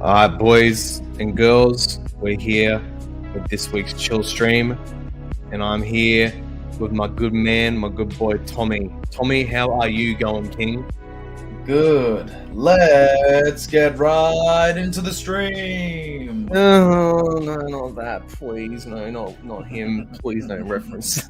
All right, boys and girls, we're here with this week's chill stream, and I'm here with my good man, my good boy Tommy. Tommy, how are you going, King? Good. Let's get right into the stream. Oh, no, not that, please. No, not him. Please don't reference.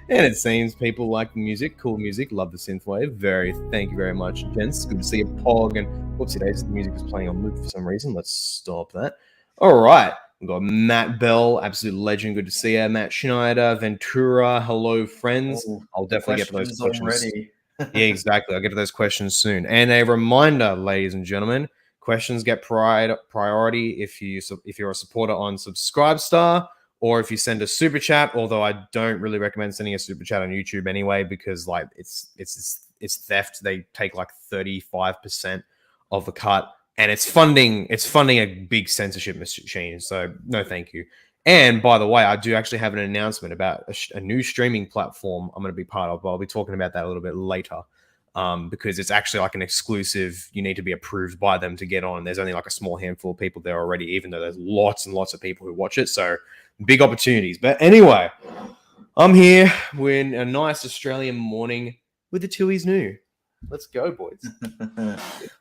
And it seems people like the music, cool music, love the synthwave. Thank you very much, gents. Good to see you, Pog. And whoopsie days, the music is playing on loop for some reason. Let's stop that. All right, we've got Matt Bell, absolute legend. Good to see you, Matt Schneider, Ventura. Hello, friends. I'll definitely get to those questions already. Yeah, exactly. I'll get to those questions soon. And a reminder, ladies and gentlemen, questions get priority if you're a supporter on Subscribestar, or if you send a super chat. Although I don't really recommend sending a super chat on YouTube anyway, because like it's theft. They take like 35% of the cut, and it's funding a big censorship machine. So no, thank you. And by the way, I do actually have an announcement about a new streaming platform I'm going to be part of, but I'll be talking about that a little bit later, because it's actually like an exclusive. You need to be approved by them to get on. There's only like a small handful of people there already, even though there's lots and lots of people who watch it. So big opportunities. But anyway, I'm here with a nice Australian morning with the Tui's new. Let's go, boys.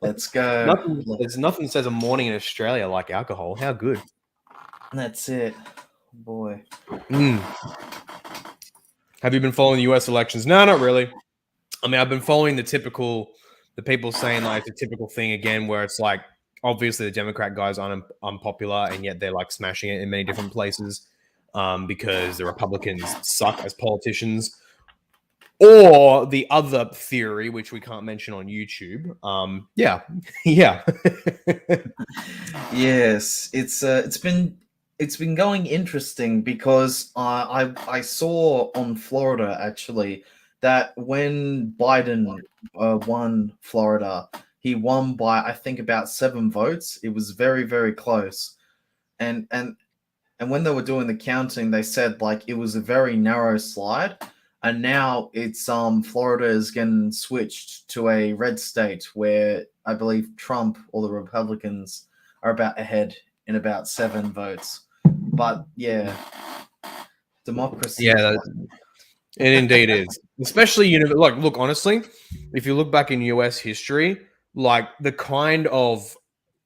Let's go. There's nothing that says a morning in Australia like alcohol. How good. That's it. Boy. Have you been following the US elections? No, not really. I mean, I've been following the people saying like the typical thing again, where it's like, obviously the Democrat guys are unpopular, and yet they're like smashing it in many different places because the Republicans suck as politicians. Or the other theory, which we can't mention on YouTube. Yeah. Yes, it's been going interesting because I saw on Florida actually that when Biden won Florida, he won by I think about 7 votes. It was very, very close, and when they were doing the counting, they said like it was a very narrow slide, and now it's Florida is getting switched to a red state where I believe Trump or the Republicans are about ahead in about 7 votes. But yeah, democracy. Yeah, it indeed is. Especially, look, honestly, if you look back in US history, like the kind of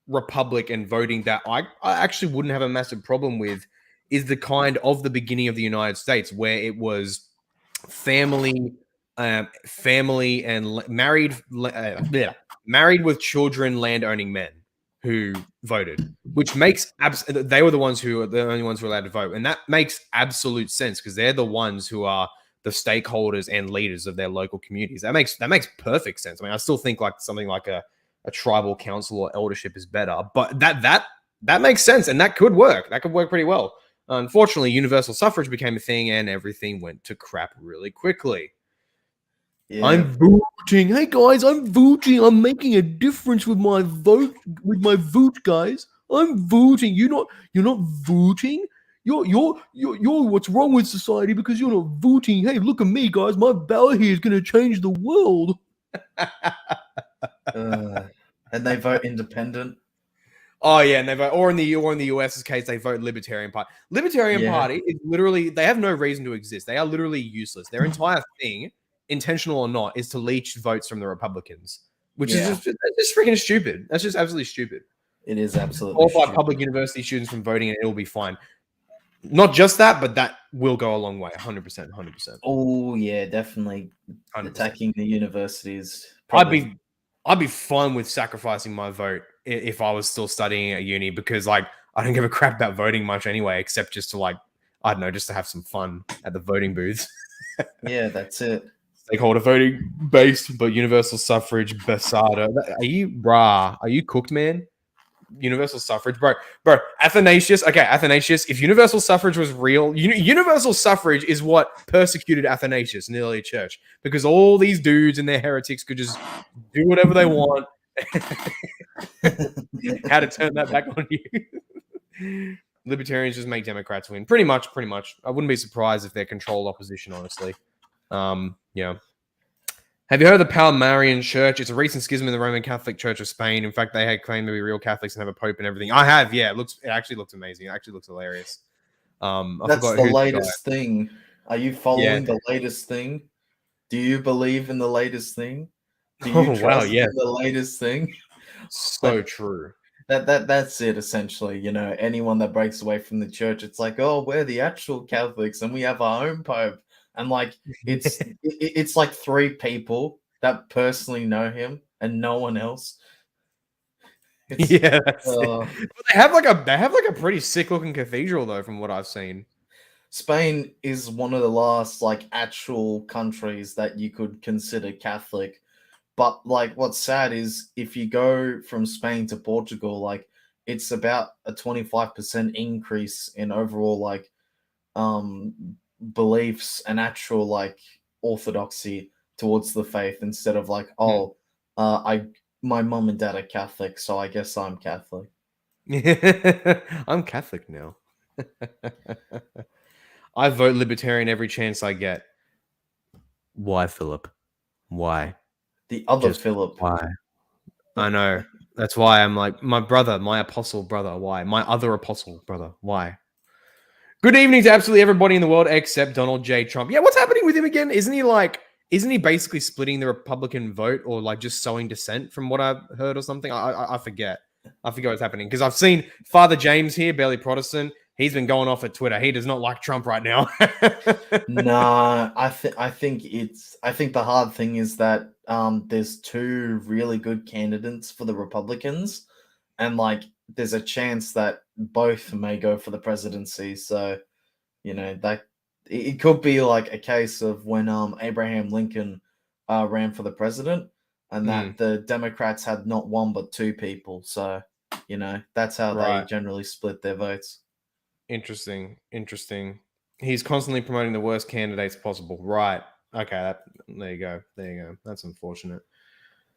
republic and voting that I actually wouldn't have a massive problem with is the kind of the beginning of the United States, where it was family and married with children, land-owning men who voted, which makes they were the only ones who were allowed to vote, and that makes absolute sense because they're the ones who are the stakeholders and leaders of their local communities. That makes perfect sense. I mean, I still think like something like a tribal council or eldership is better, but that makes sense, and that could work. That could work pretty well. Unfortunately, universal suffrage became a thing, and everything went to crap really quickly. Yeah. I'm voting. Hey guys, I'm voting. I'm making a difference with my vote. Guys. I'm voting. You're not voting. You're what's wrong with society because you're not voting. Hey, look at me, guys. My ballot here is going to change the world. And they vote independent. Oh yeah, and they vote, or in the US's case, they vote Libertarian Party. Libertarian Party is literally, they have no reason to exist. They are literally useless. Their entire thing, intentional or not, is to leech votes from the Republicans, which is just freaking stupid. That's just absolutely stupid. It is absolutely qualify public university students from voting, and it'll be fine. Not just that, but that will go a long way. 100%. Oh yeah, definitely. 100%. Attacking the universities. I'd be fine with sacrificing my vote if I was still studying at uni, because like I don't give a crap about voting much anyway, except just to like, I don't know, just to have some fun at the voting booths. Yeah, that's it. Stakeholder voting based, but universal suffrage, Basada. Are you cooked, man? Universal suffrage, bro. Athanasius. If universal suffrage was real, universal suffrage is what persecuted Athanasius in the early church, because all these dudes and their heretics could just do whatever they want. How to turn that back on you? Libertarians just make Democrats win. Pretty much. I wouldn't be surprised if they're controlled opposition, honestly. Yeah. Have you heard of the Palmarian Church? It's a recent schism in the Roman Catholic Church of Spain. In fact, they had claimed to be real Catholics and have a pope and everything. I have, yeah. It actually looks amazing. It actually looks hilarious. I That's forgot the who's the guy. latest thing. Are you Yeah. following the latest thing? Do you believe in the latest thing? Do you Oh wow, trust yeah. in the latest thing? So Like true. that's it essentially. You know, anyone that breaks away from the church, it's like, oh, we're the actual Catholics and we have our own pope. And like it's like three people that personally know him and no one else. It's Yeah, that's it. uh, But they have like a pretty sick looking cathedral though, from what I've seen. Spain is one of the last like actual countries that you could consider Catholic. But like what's sad is if you go from Spain to Portugal, like it's about a 25% increase in overall like um beliefs and actual like orthodoxy towards the faith instead of like, Hmm. oh, I my mum and dad are Catholic, so I guess I'm Catholic. I'm Catholic now. I vote libertarian every chance I get. Why, Philip? Why? The other Just Philip. why? I know. That's why I'm like, my brother, my apostle brother. Why? My other apostle brother. Why? Good evening to absolutely everybody in the world except Donald J. Trump. Yeah, what's happening with him again? Isn't he basically splitting the Republican vote or like just sowing dissent from what I've heard or something? I forget. I forget what's happening because I've seen Father James here, barely Protestant. He's been going off at Twitter. He does not like Trump right now. Nah, I think the hard thing is that there's two really good candidates for the Republicans, and like there's a chance that both may go for the presidency. So you know that it could be like a case of when Abraham Lincoln ran for the president, and Hmm, that the Democrats had not one but two people. So you know that's how they right. generally split their votes. Interesting. Interesting. He's constantly promoting the worst candidates possible. Right. Okay. There you go. There you go. That's unfortunate.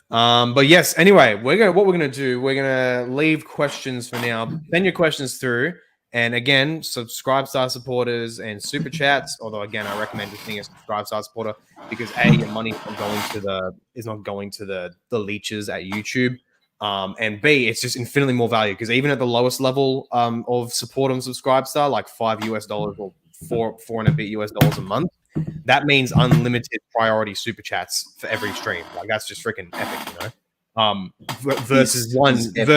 But yes, anyway, what we're gonna do, we're gonna leave questions for now. Send your questions through. And again, subscribe star supporters and super chats. Although again, I recommend just being a subscribe star supporter because A, your money's not going to the leeches at YouTube. And B, it's just infinitely more value because even at the lowest level of support and subscribe star, like $5 or four and a bit US dollars a month, that means unlimited priority super chats for every stream. Like that's just freaking epic, you know. Versus This is epic.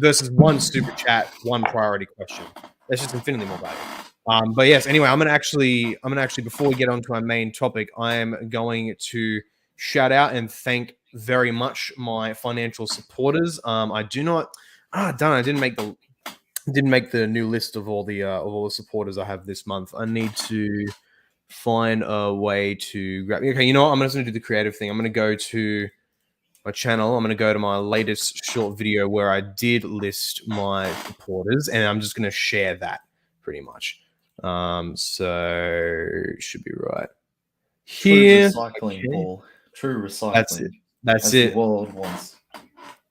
versus one super chat, one priority question. That's just infinitely more value. But yes, anyway, I'm gonna actually before we get on to our main topic, I am going to shout out and thank very much my financial supporters. I do not darn, I didn't make the new list of all the supporters I have this month. I need to find a way to grab. Okay, you know what? I'm just going to do the creative thing. I'm going to go to my channel. I'm going to go to my latest short video where I did list my supporters, and I'm just going to share that pretty much. So it should be right True here. recycling, Okay. Paul. True That's it. recycling, That's as the it. world wants.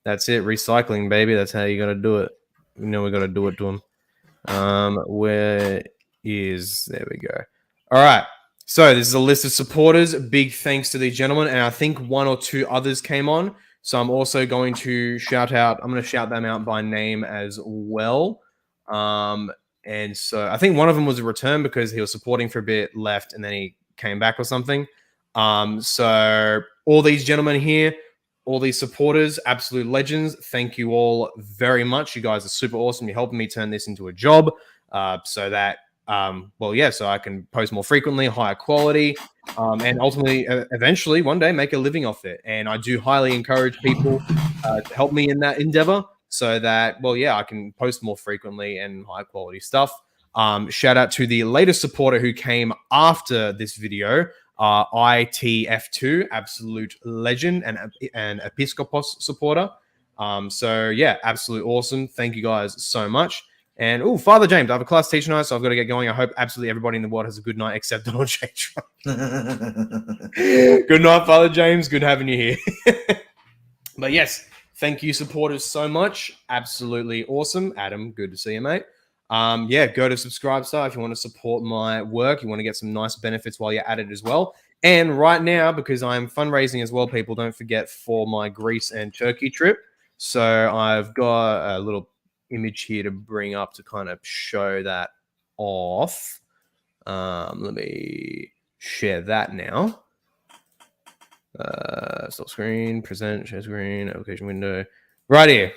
That's it. Recycling, baby. That's how you got to do it. You know, we got to do it to them. Where is there we go. All right. So this is a list of supporters. Big thanks to these gentlemen, and I think one or two others came on. So I'm also going to shout out. I'm going to shout them out by name as well. And so I think one of them was a return because he was supporting for a bit, left, and then he came back or something. So all these gentlemen here, all these supporters, absolute legends. Thank you all very much. You guys are super awesome. You're helping me turn this into a job, so that so I can post more frequently, higher quality, and ultimately, eventually, one day, make a living off it. And I do highly encourage people to help me in that endeavor, so that I can post more frequently and high quality stuff. Shout out to the latest supporter who came after this video. ITF2, absolute legend and Episcopos supporter. Absolutely awesome. Thank you guys so much. And Father James, I have a class teacher tonight, so I've got to get going. I hope absolutely everybody in the world has a good night except Donald J. Trump. Good night, Father James. Good having you here. But yes, thank you, supporters, so much. Absolutely awesome. Adam, good to see you, mate. Go to Subscribe Star if you want to support my work. You want to get some nice benefits while you're at it as well. And right now, because I'm fundraising as well, people, don't forget, for my Greece and Turkey trip. So I've got a little image here to bring up to kind of show that off. Let me share that now. Stop screen, present, share screen, application window. Right here.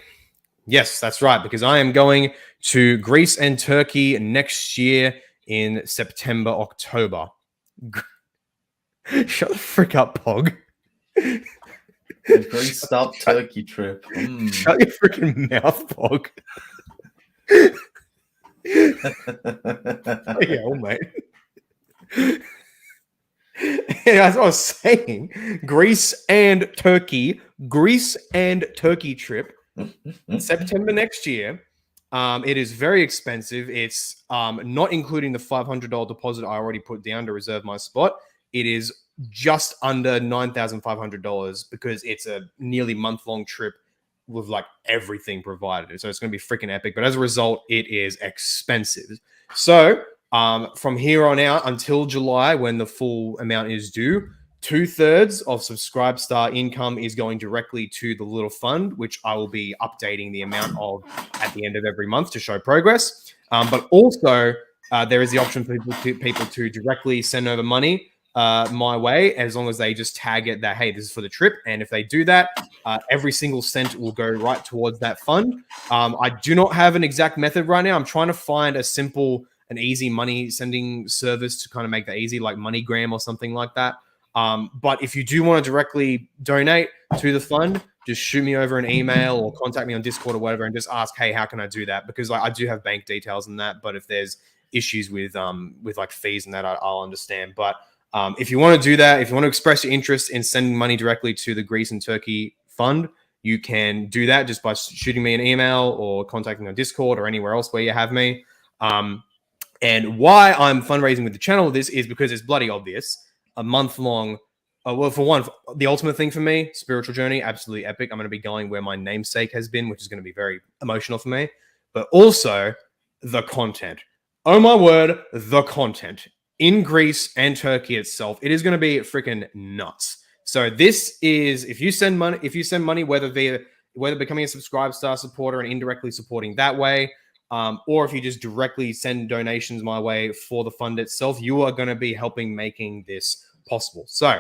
Yes, that's right, because I am going to Greece and Turkey next year in September, October. Shut the frick up, Pog. A greased up turkey trip. Shut your freaking mouth, Pog. Yeah, mate. As I was saying, Greece and Turkey trip, September next year. It is very expensive. It's not including the $500 deposit I already put down to reserve my spot. It is just under $9,500 because it's a nearly month-long trip with like everything provided. So it's going to be freaking epic. But as a result, it is expensive. So from here on out until July, when the full amount is due, 2/3 of Subscribe Star income is going directly to the little fund, which I will be updating the amount of at the end of every month to show progress. But also, there is the option for people to directly send over money my way, as long as they just tag it that, hey, this is for the trip. And if they do that, every single cent will go right towards that fund. I do not have an exact method right now. I'm trying to find a simple and easy money sending service to kind of make that easy, like MoneyGram or something like that. But if you do want to directly donate to the fund, just shoot me over an email or contact me on Discord or whatever, and just ask, hey, how can I do that? Because I do have bank details and that, but if there's issues with like fees and that, I'll understand. But if you want to do that, if you want to express your interest in sending money directly to the Greece and Turkey fund, you can do that just by shooting me an email or contacting me on Discord or anywhere else where you have me. And why I'm fundraising with the channel, this is because it's bloody obvious. A month-long, well, for one, the ultimate thing for me, spiritual journey, absolutely epic. I'm going to be going where my namesake has been, which is going to be very emotional for me. But also the content. Oh my word, the content in Greece and Turkey itself. It is going to be freaking nuts. So this is, if you send money, whether becoming a Subscribe Star supporter and indirectly supporting that way, or if you just directly send donations my way for the fund itself, you are going to be helping making this possible. So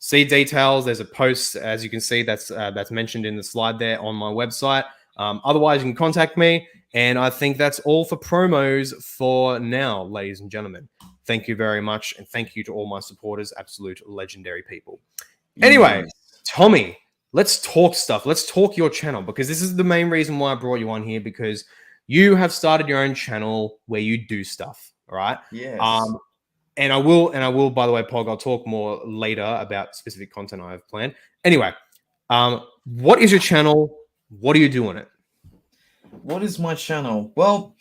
see details. There's a post, as you can see, that's mentioned in the slide there on my website. Otherwise, you can contact me. And I think that's all for promos for now, ladies and gentlemen. Thank you very much. And thank you to all my supporters, absolute legendary people. Anyway, Tommy, let's talk stuff. Let's talk your channel, because this is the main reason why I brought you on here, because you have started your own channel where you do stuff, all right? Yes. And I will, by the way, Pog, I'll talk more later about specific content I have planned. Anyway, what is your channel? What do you do on it? What is my channel? Well,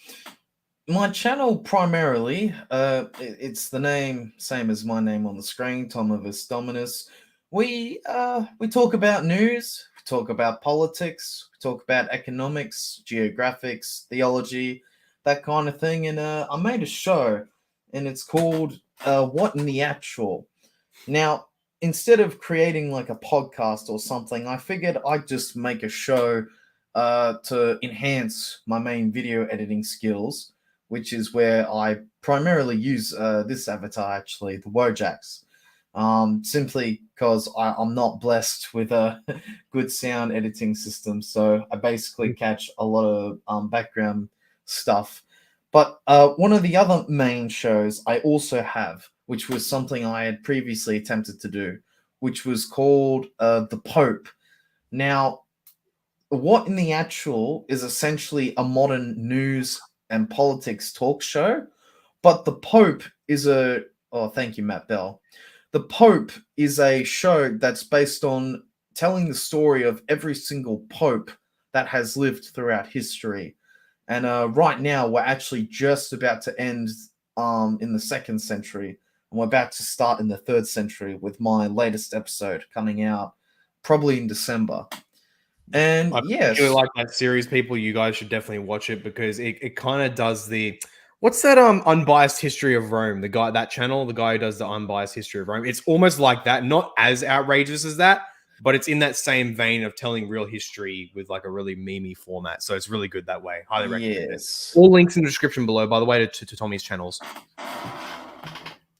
my channel primarily, it's the name, same as my name on the screen, Thomivs Dominus. We talk about news, we talk about politics, we talk about economics, geographics, theology, that kind of thing. And I made a show, and it's called What in the Actual. Now, instead of creating like a podcast or something, I figured I'd just make a show to enhance my main video editing skills, which is where I primarily use this avatar, actually, the Wojaks. Simply because I'm not blessed with a good sound editing system, so I basically catch a lot of background stuff. But one of the other main shows I also have, which was something I had previously attempted to do, which was called The Pope. Now, What in the Actual is essentially a modern news and politics talk show, but The Pope is oh, thank you, Matt Bell. The Pope is a show that's based on telling the story of every single pope that has lived throughout history. And right now, we're actually just about to end in the 2nd century, and we're about to start in the 3rd century with my latest episode coming out probably in December. And I yes, really like that series, people. You guys should definitely watch it, because it kind of does the, What's that unbiased history of Rome? The guy the guy who does the unbiased history of Rome. It's almost like that, not as outrageous as that, but it's in that same vein of telling real history with like a really memey format. So it's really good that way. Highly recommend it. All links in the description below, by the way, to Tommy's channels.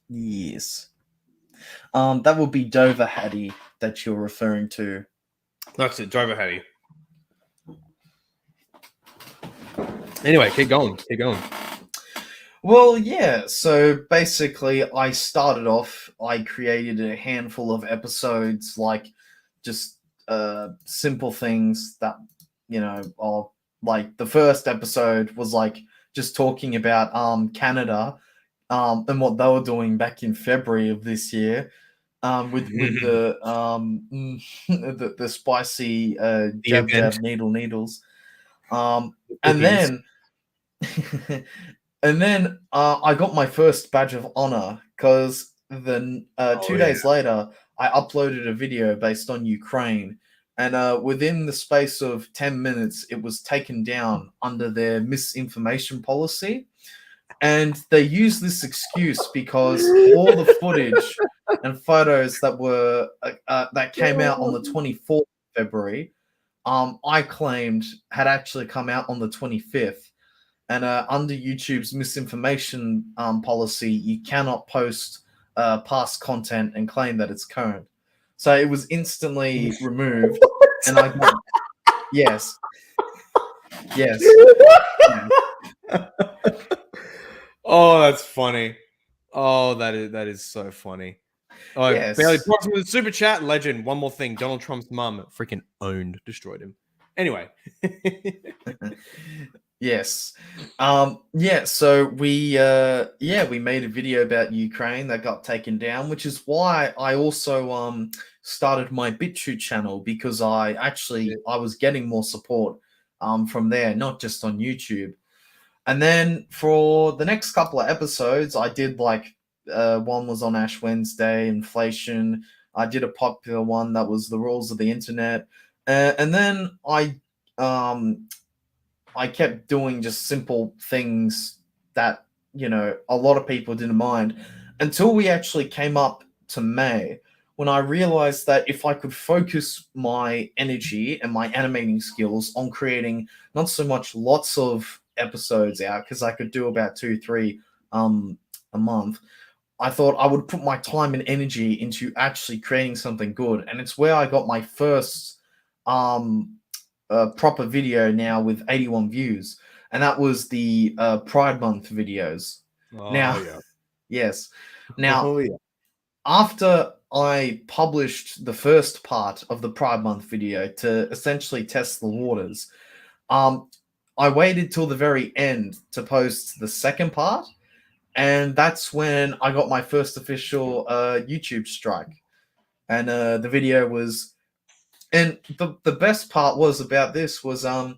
Yes. That would be Dover Hattie that you're referring to. That's it, Dover Hattie. Anyway, keep going. Keep going. Well, yeah. So basically, I started off. I created a handful of episodes, like just simple things that are like the first episode was like just talking about Canada and what they were doing back in February of this year. With the the spicy jab needles, and then I got my first badge of honor because then 2 days later I uploaded a video based on Ukraine, and within the space of 10 minutes it was taken down under their misinformation policy. And they used this excuse because all the footage and photos that were that came out on the 24th of February, I claimed had actually come out on the 25th. And under YouTube's misinformation policy, you cannot post past content and claim that it's current. So it was instantly removed, and I got yes. Yeah. Oh, that's funny. Oh, that is so funny. Oh, Yes. Bailey Prox with a super chat legend. One more thing. Donald Trump's mum freaking destroyed him. Anyway. Yes. Yeah, so we made a video about Ukraine that got taken down, which is why I also started my BitChute channel, because I was getting more support from there, not just on YouTube. And then for the next couple of episodes, I did like one was on Ash Wednesday, inflation. I did a popular one that was the rules of the internet, and then I kept doing just simple things that a lot of people didn't mind, until we actually came up to May, when I realized that if I could focus my energy and my animating skills on creating not so much lots of episodes out, because I could do about 2-3 a month, I thought I would put my time and energy into actually creating something good. And it's where I got my first proper video now with 81 views, and that was the Pride Month videos. Yes. Now, after I published the first part of the Pride Month video to essentially test the waters, I waited till the very end to post the second part, and that's when I got my first official YouTube strike. And the video was, and the best part was about this was the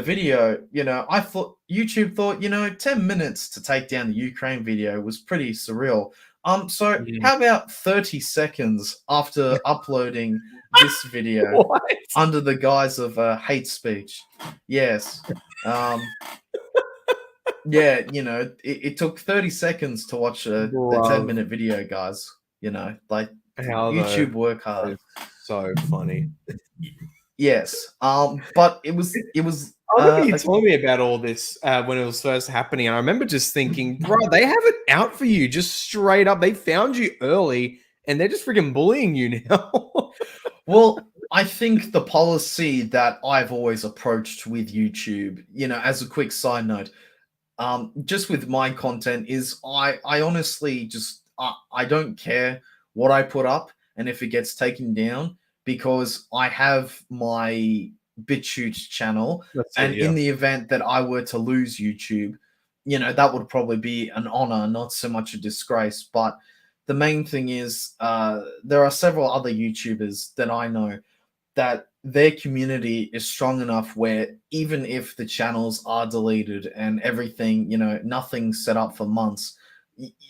video, I thought YouTube thought 10 minutes to take down the Ukraine video was pretty surreal. So how about 30 seconds after uploading this video under the guise of hate speech? Yes. Yeah, it took 30 seconds to watch the 10-minute video, guys. Like YouTube work hard. So funny. Yes. But it was I remember you told me about all this when it was first happening, and I remember just thinking, bro, they have it out for you, just straight up. They found you early, and they're just freaking bullying you now. Well, I think the policy that I've always approached with YouTube, as a quick side note, just with my content, is I honestly just I don't care what I put up and if it gets taken down, because I have my BitChute channel, in the event that I were to lose YouTube, that would probably be an honor, not so much a disgrace. But the main thing is there are several other YouTubers that I know that their community is strong enough where even if the channels are deleted and everything, nothing's set up for months,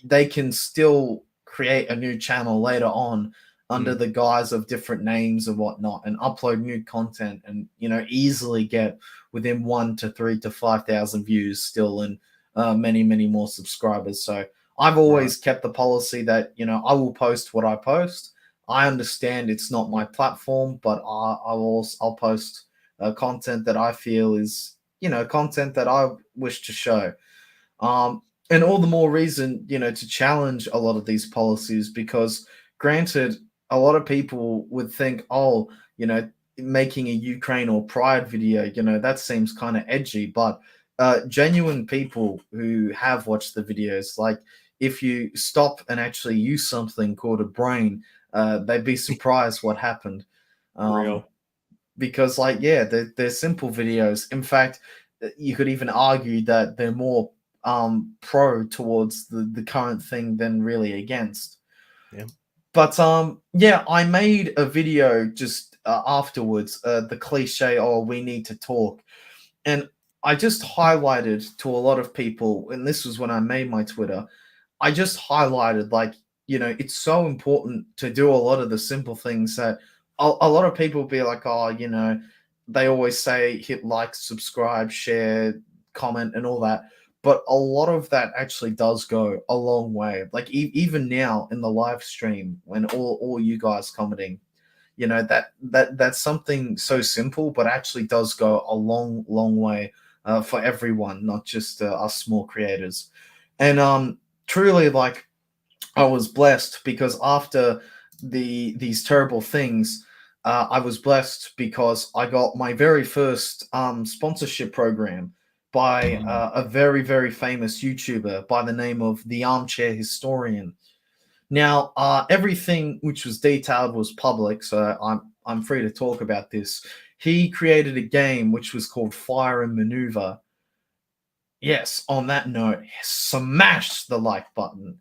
they can still create a new channel later on under the guise of different names and whatnot, and upload new content, and easily get within 1 to 3 to 5,000 views still, and many more subscribers. So I've always kept the policy that, you know, I will post what I post. I understand it's not my platform, but I'll post content that I feel is, you know, content that I wish to show. And all the more reason, you know, to challenge a lot of these policies, because granted, a lot of people would think, oh, you know, making a Ukraine or Pride video, you know, that seems kind of edgy. But genuine people who have watched the videos, like if you stop and actually use something called a brain, they'd be surprised what happened. Real. Because, like, yeah, they're simple videos. In fact, you could even argue that they're more pro towards the current thing than really against. Yeah. But yeah, I made a video just afterwards, the cliche, oh, we need to talk. And I just highlighted to a lot of people, and this was when I made my Twitter, I just highlighted, like, you know, it's so important to do a lot of the simple things that a lot of people be like, oh, you know, they always say hit like, subscribe, share, comment, and all that. But a lot of that actually does go a long way. Like even now in the live stream, when all you guys commenting, you know, that's something so simple, but actually does go a long way for everyone, not just us small creators. And truly, like, I was blessed because after these terrible things, I was blessed because I got my very first sponsorship program by a very famous YouTuber by the name of the Armchair Historian. Now, everything which was detailed was public, so I'm free to talk about this. He created a game which was called Fire and Maneuver. Yes, on that note, smash the like button.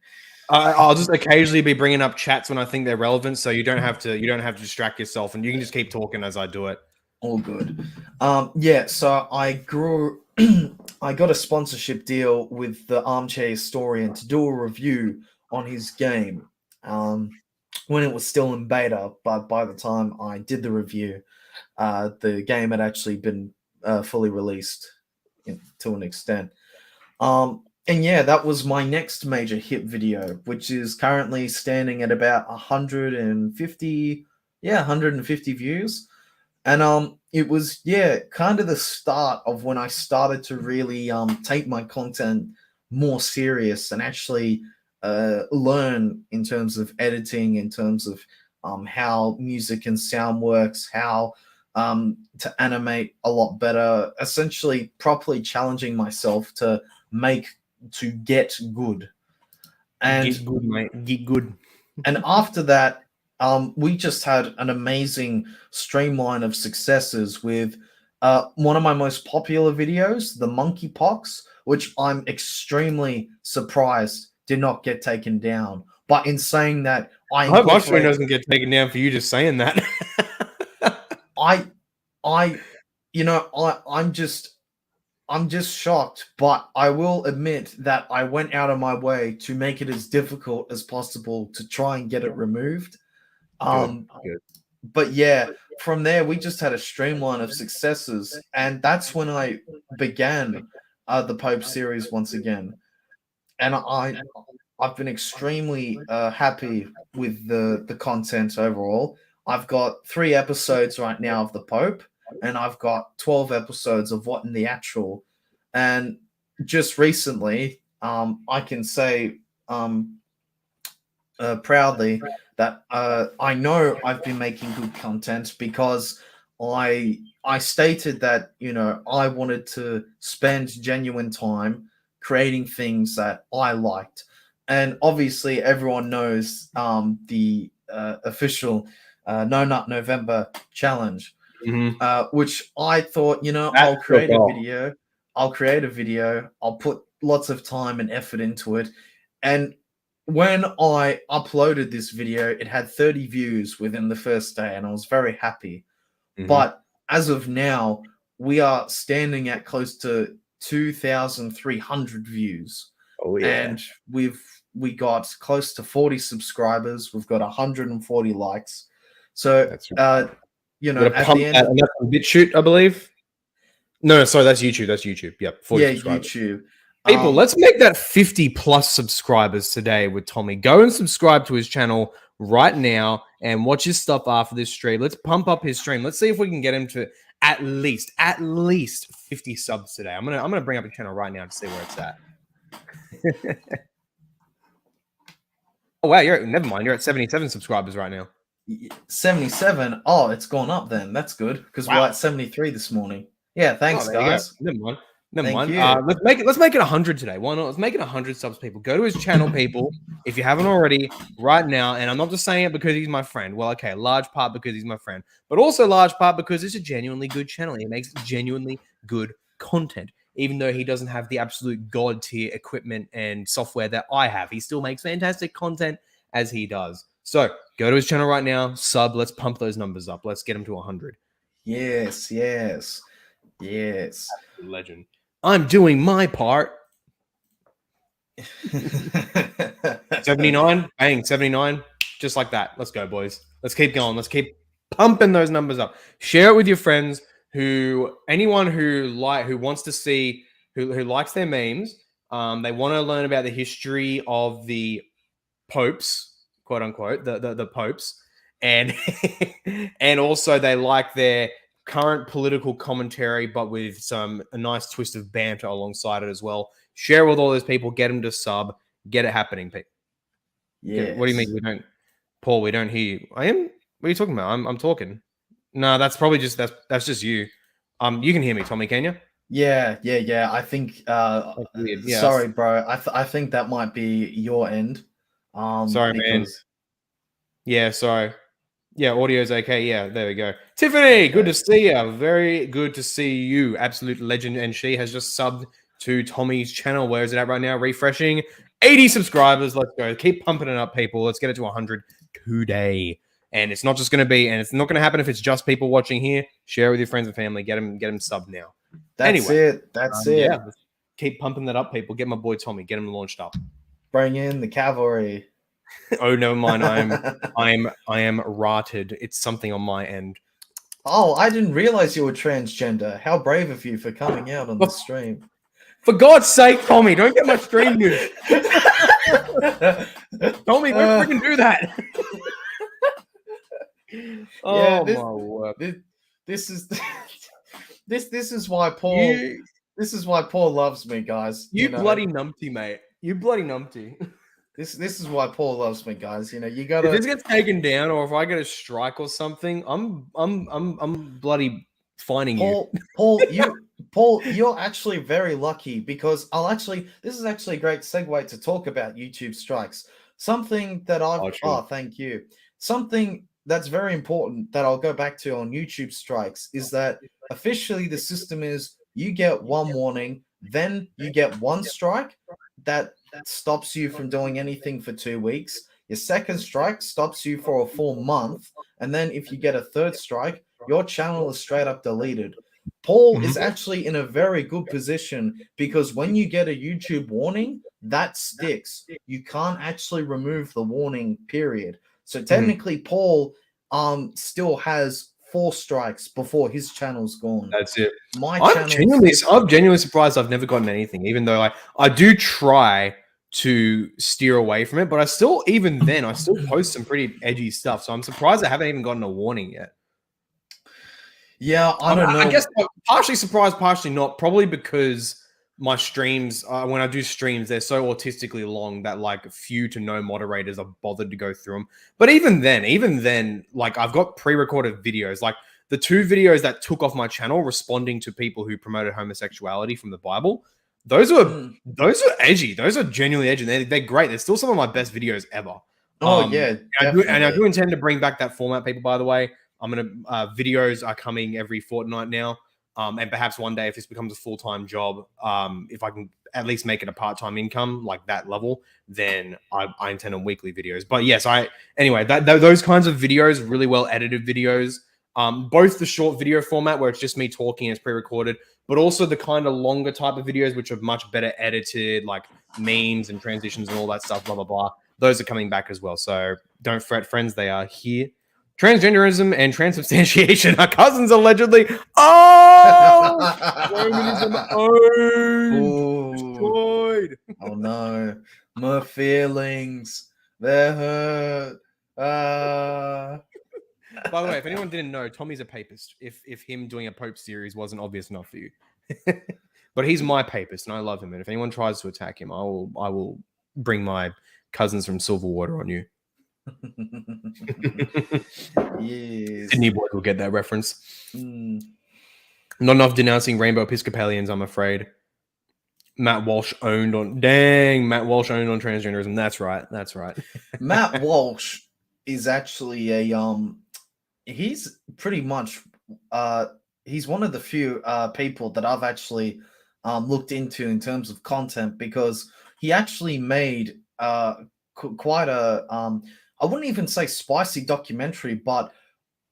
I'll just occasionally be bringing up chats when I think they're relevant, so you don't have to distract yourself, and you can just keep talking as I do it. All good. Yeah, so I grew. I got a sponsorship deal with the Armchair Historian to do a review on his game when it was still in beta. But by the time I did the review, the game had actually been fully released to an extent. And yeah, that was my next major hit video, which is currently standing at about 150 views. And it was, yeah, kind of the start of when I started to really take my content more serious and actually learn in terms of editing, in terms of how music and sound works, how to animate a lot better, essentially properly challenging myself to get good. And get good, mate. Get good. And after that, we just had an amazing streamline of successes with one of my most popular videos, the monkeypox, which I'm extremely surprised did not get taken down. But in saying that, I hope my stream doesn't get taken down for you just saying that. I'm just shocked, but I will admit that I went out of my way to make it as difficult as possible to try and get it removed. Good. But yeah, from there we just had a streamline of successes, and that's when I began the Pope series once again. And I've been extremely happy with the content overall. I've got 3 episodes right now of the Pope, and I've got 12 episodes of What in the Actual. And just recently, I can say proudly that I know I've been making good content because I stated that, you know, I wanted to spend genuine time creating things that I liked. And obviously everyone knows the official No Nut November challenge, which I thought, you know, I'll create a video, I'll put lots of time and effort into it. And when I uploaded this video, it had 30 views within the first day, and I was very happy. But as of now, we are standing at close to 2,300 views. Oh yeah. And we got close to 40 subscribers. We've got 140 likes. So That's right. you know, at the end, and that's BitChute, I believe. No, sorry, that's YouTube. That's YouTube. Yep. 40 subscribers. YouTube. People, let's make that 50 plus subscribers today with Tommy. Go and subscribe to his channel right now and watch his stuff after this stream. Let's pump up his stream. Let's see if we can get him to at least 50 subs today. I'm gonna bring up his channel right now to see where it's at. Oh wow, never mind. You're at 77 subscribers right now. 77. Oh, it's gone up then. That's good because we're at 73 this morning. Yeah, thanks, guys. Never mind. Never Thank mind. you. Let's make it 100 today. Why not? Let's make it 100 subs, people. Go to his channel, people, if you haven't already, right now. And I'm not just saying it because he's my friend. Well, okay, large part because he's my friend, but also large part because it's a genuinely good channel. He makes genuinely good content, even though he doesn't have the absolute god tier equipment and software that I have. He still makes fantastic content as he does. So go to his channel right now, sub. Let's pump those numbers up. Let's get him to 100. Yes. Legend. I'm doing my part. 79, bang, 79, just like that. Let's go, boys. Let's keep going. Let's keep pumping those numbers up. Share it with your friends. Anyone who wants to see, who likes their memes. They want to learn about the history of the popes, quote unquote, the popes, and and also they like their current political commentary, but with a nice twist of banter alongside it as well. Share with all those people, get them to sub, get it happening, people. Yeah. What do you mean we don't, Paul? We don't hear you. I am. What are you talking about? I'm talking. No, that's probably just that's just you. You can hear me, Tommy. Can you? Yeah. I think. Yeah, sorry, bro. I think that might be your end. Sorry, man. Yeah, sorry. Yeah, audio's okay. Yeah, there we go. Tiffany, good to see you. Very good to see you. Absolute legend. And she has just subbed to Tommy's channel. Where is it at right now? Refreshing. 80 subscribers. Let's go. Keep pumping it up, people. Let's get it to 100 today. And it's not just going to be, and it's not going to happen if it's just people watching here. Share with your friends and family. Get them subbed now. That's it. Yeah, keep pumping that up, people. Get my boy Tommy. Get him launched up. Bring in the cavalry. Oh, never mind. I am rotted. It's something on my end. Oh, I didn't realize you were transgender. How brave of you for coming out on the stream. For God's sake, Tommy, don't get my stream news. Tommy, don't freaking do that. Oh, my word. This is why Paul. This is why Paul loves me, guys. You bloody numpty, mate. You bloody numpty. This is why Paul loves me, guys. You know, you gotta. If this gets taken down, or if I get a strike or something, I'm bloody finding you. Paul, you're actually very lucky because this is actually a great segue to talk about YouTube strikes. Something that thank you. Something that's very important that I'll go back to on YouTube strikes is that officially the system is you get one warning, then you get one strike that stops you from doing anything for 2 weeks. Your second strike stops you for a full month. And then if you get a third strike, your channel is straight up deleted. Paul is actually in a very good position because when you get a YouTube warning, that sticks. You can't actually remove the warning, period. So technically, Paul still has 4 strikes before his channel's gone. That's it. I'm genuinely surprised I've never gotten anything, even though I do try to steer away from it, but I still post some pretty edgy stuff. So I'm surprised I haven't even gotten a warning yet. Yeah, I don't know. I guess I'm partially surprised, partially not. Probably because my streams, when I do streams, they're so autistically long that few to no moderators are bothered to go through them. But even then, I've got pre-recorded videos. Like the 2 videos that took off my channel responding to people who promoted homosexuality from the Bible. Those are edgy. Those are genuinely edgy. They're great. They're still some of my best videos ever. Yeah, and I do intend to bring back that format, people. By the way, videos are coming every fortnight now, and perhaps one day if this becomes a full-time job, if I can at least make it a part-time income like that level, then I intend on weekly videos. But yes, those kinds of videos, really well edited videos. Both the short video format where it's just me talking and it's pre-recorded, but also the kind of longer type of videos which are much better edited, like memes and transitions and all that stuff, blah, blah, blah. Those are coming back as well. So don't fret, friends. They are here Transgenderism and transubstantiation are cousins, allegedly. Oh, Romanism owned, Ooh. destroyed. Oh no, my feelings, they're hurt. By the way, if anyone didn't know, Tommy's a papist. If him doing a Pope series wasn't obvious enough for you, but he's my papist, and I love him. And if anyone tries to attack him, I will bring my cousins from Silverwater on you. Yes. Sydney boys will get that reference. Mm. Not enough denouncing rainbow Episcopalians, I'm afraid. Matt Walsh owned on transgenderism. That's right. That's right. Matt Walsh is actually a he's pretty much he's one of the few people that I've actually looked into in terms of content, because he actually made quite a I wouldn't even say spicy documentary, but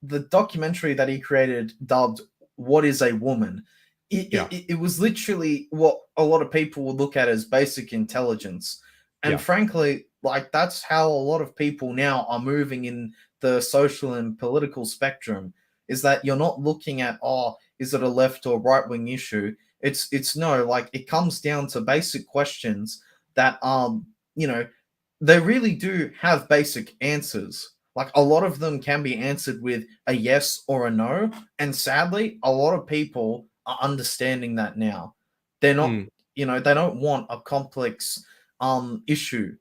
the documentary that he created dubbed "What is a Woman." It was literally what a lot of people would look at as basic intelligence, and frankly, like that's how a lot of people now are moving in the social and political spectrum. Is that you're not looking at, oh, is it a left or right wing issue? It's no, like it comes down to basic questions that they really do have basic answers. Like a lot of them can be answered with a yes or a no. And sadly, a lot of people are understanding that now. They're not, they don't want a complex issue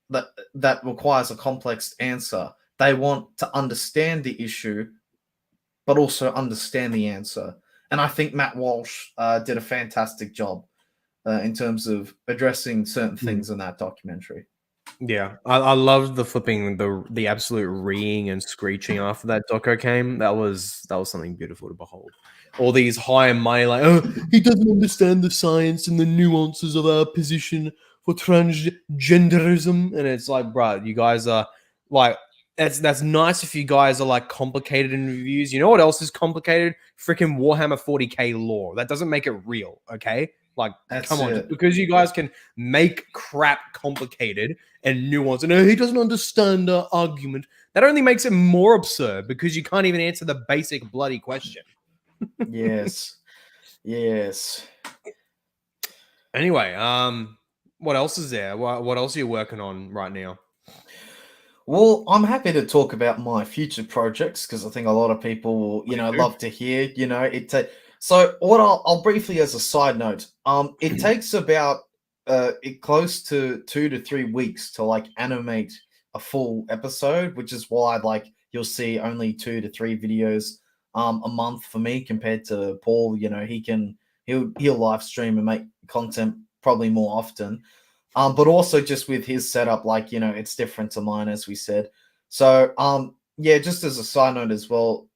that requires a complex answer. They want to understand the issue, but also understand the answer. And I think Matt Walsh did a fantastic job in terms of addressing certain things in that documentary. Yeah, I loved the flipping, the absolute reeing and screeching after that doco came. That was something beautiful to behold. All these high and mighty, like, oh, he doesn't understand the science and the nuances of our position for transgenderism, and it's like, bro, you guys are like, that's nice if you guys are like complicated in reviews. You know what else is complicated? Freaking Warhammer 40k lore. That doesn't make it real, okay? Like, come on, just because you guys can make crap complicated and nuanced, and he doesn't understand the argument, that only makes it more absurd because you can't even answer the basic bloody question. Yes. Anyway, what else is there? What else are you working on right now? Well, I'm happy to talk about my future projects because I think a lot of people, love to hear. So what I'll briefly, as a side note, it takes about close to 2 to 3 weeks to like animate a full episode, which is why like you'll see only 2 to 3 videos a month for me compared to Paul. He'll live stream and make content probably more often. But also just with his setup, like, it's different to mine, as we said. So, just as a side note as well,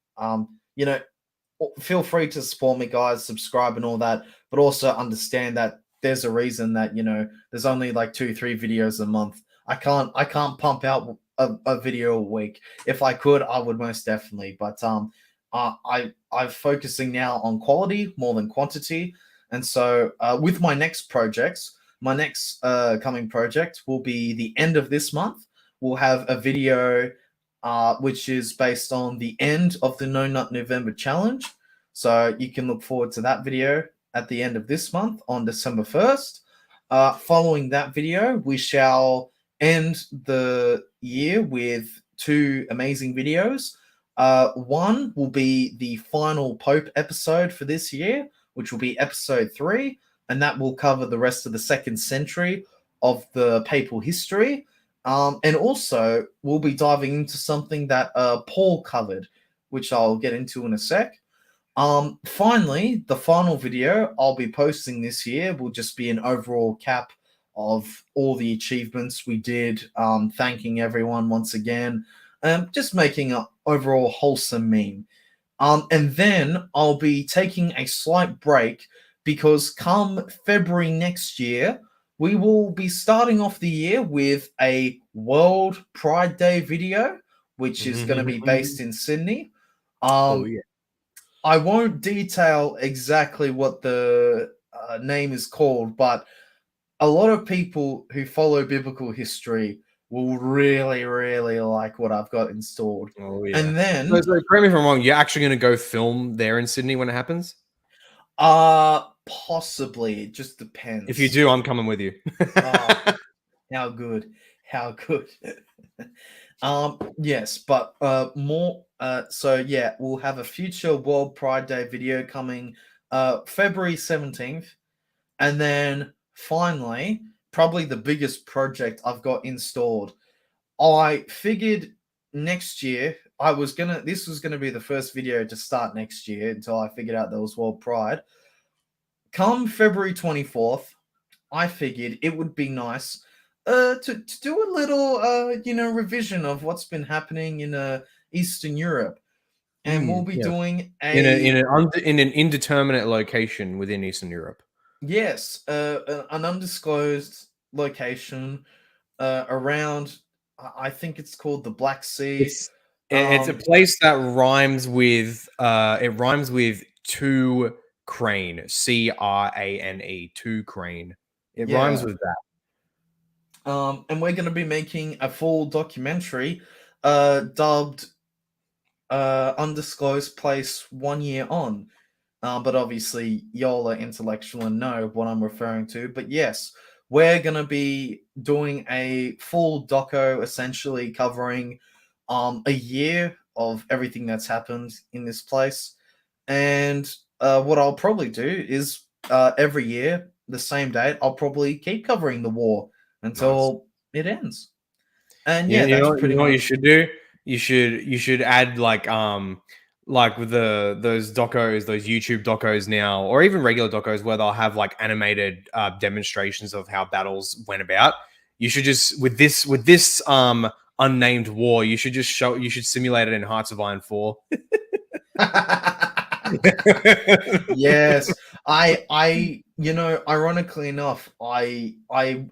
feel free to support me, guys, subscribe and all that, but also understand that there's a reason that, there's only like 2, 3 videos a month. I can't pump out a video a week. If I could, I would most definitely, but I'm focusing now on quality more than quantity. And so with my next projects, my next coming project will be the end of this month. We'll have a video which is based on the end of the No Nut November challenge. So you can look forward to that video at the end of this month on December 1st. Following that video, we shall end the year with 2 amazing videos. One will be the final Pope episode for this year, which will be episode 3. And that will cover the rest of the 2nd century of the papal history. And also, we'll be diving into something that Paul covered, which I'll get into in a sec. Finally, the final video I'll be posting this year will just be an overall cap of all the achievements we did, thanking everyone once again, just making an overall wholesome meme. And then I'll be taking a slight break because come February next year, we will be starting off the year with a World Pride Day video, which is going to be based in Sydney. I won't detail exactly what the name is called, but a lot of people who follow biblical history will really, really like what I've got installed. Oh yeah. And then, So correct me if I'm wrong. You're actually going to go film there in Sydney when it happens? possibly. It just depends. If you do, I'm coming with you. Oh, how good. How good. Yes, but more so yeah, we'll have a future World Pride Day video coming February 17th. And then finally, probably the biggest project I've got installed. I figured next year this was gonna be the first video to start next year until I figured out there was World Pride. Come February 24th, I figured it would be nice to do a little revision of what's been happening in Eastern Europe. And we'll be Yeah. doing In an indeterminate location within Eastern Europe. yes, an undisclosed location around. I think it's called the Black Sea. It's a place that rhymes with two crane, Crane, two crane. It rhymes with that. And we're going to be making a full documentary dubbed Undisclosed Place 1 Year On. But obviously, y'all are intellectual and know what I'm referring to. But yes, we're going to be doing a full doco, essentially covering a year of everything that's happened in this place. And what I'll probably do is every year, the same date, I'll probably keep covering the war until it ends. And yeah, that's pretty much what you should do. You should add like with those docos, those YouTube docos now, or even regular docos where they'll have like animated demonstrations of how battles went about. You should just with this unnamed war, you should simulate it in Hearts of Iron 4. Yes, ironically enough, I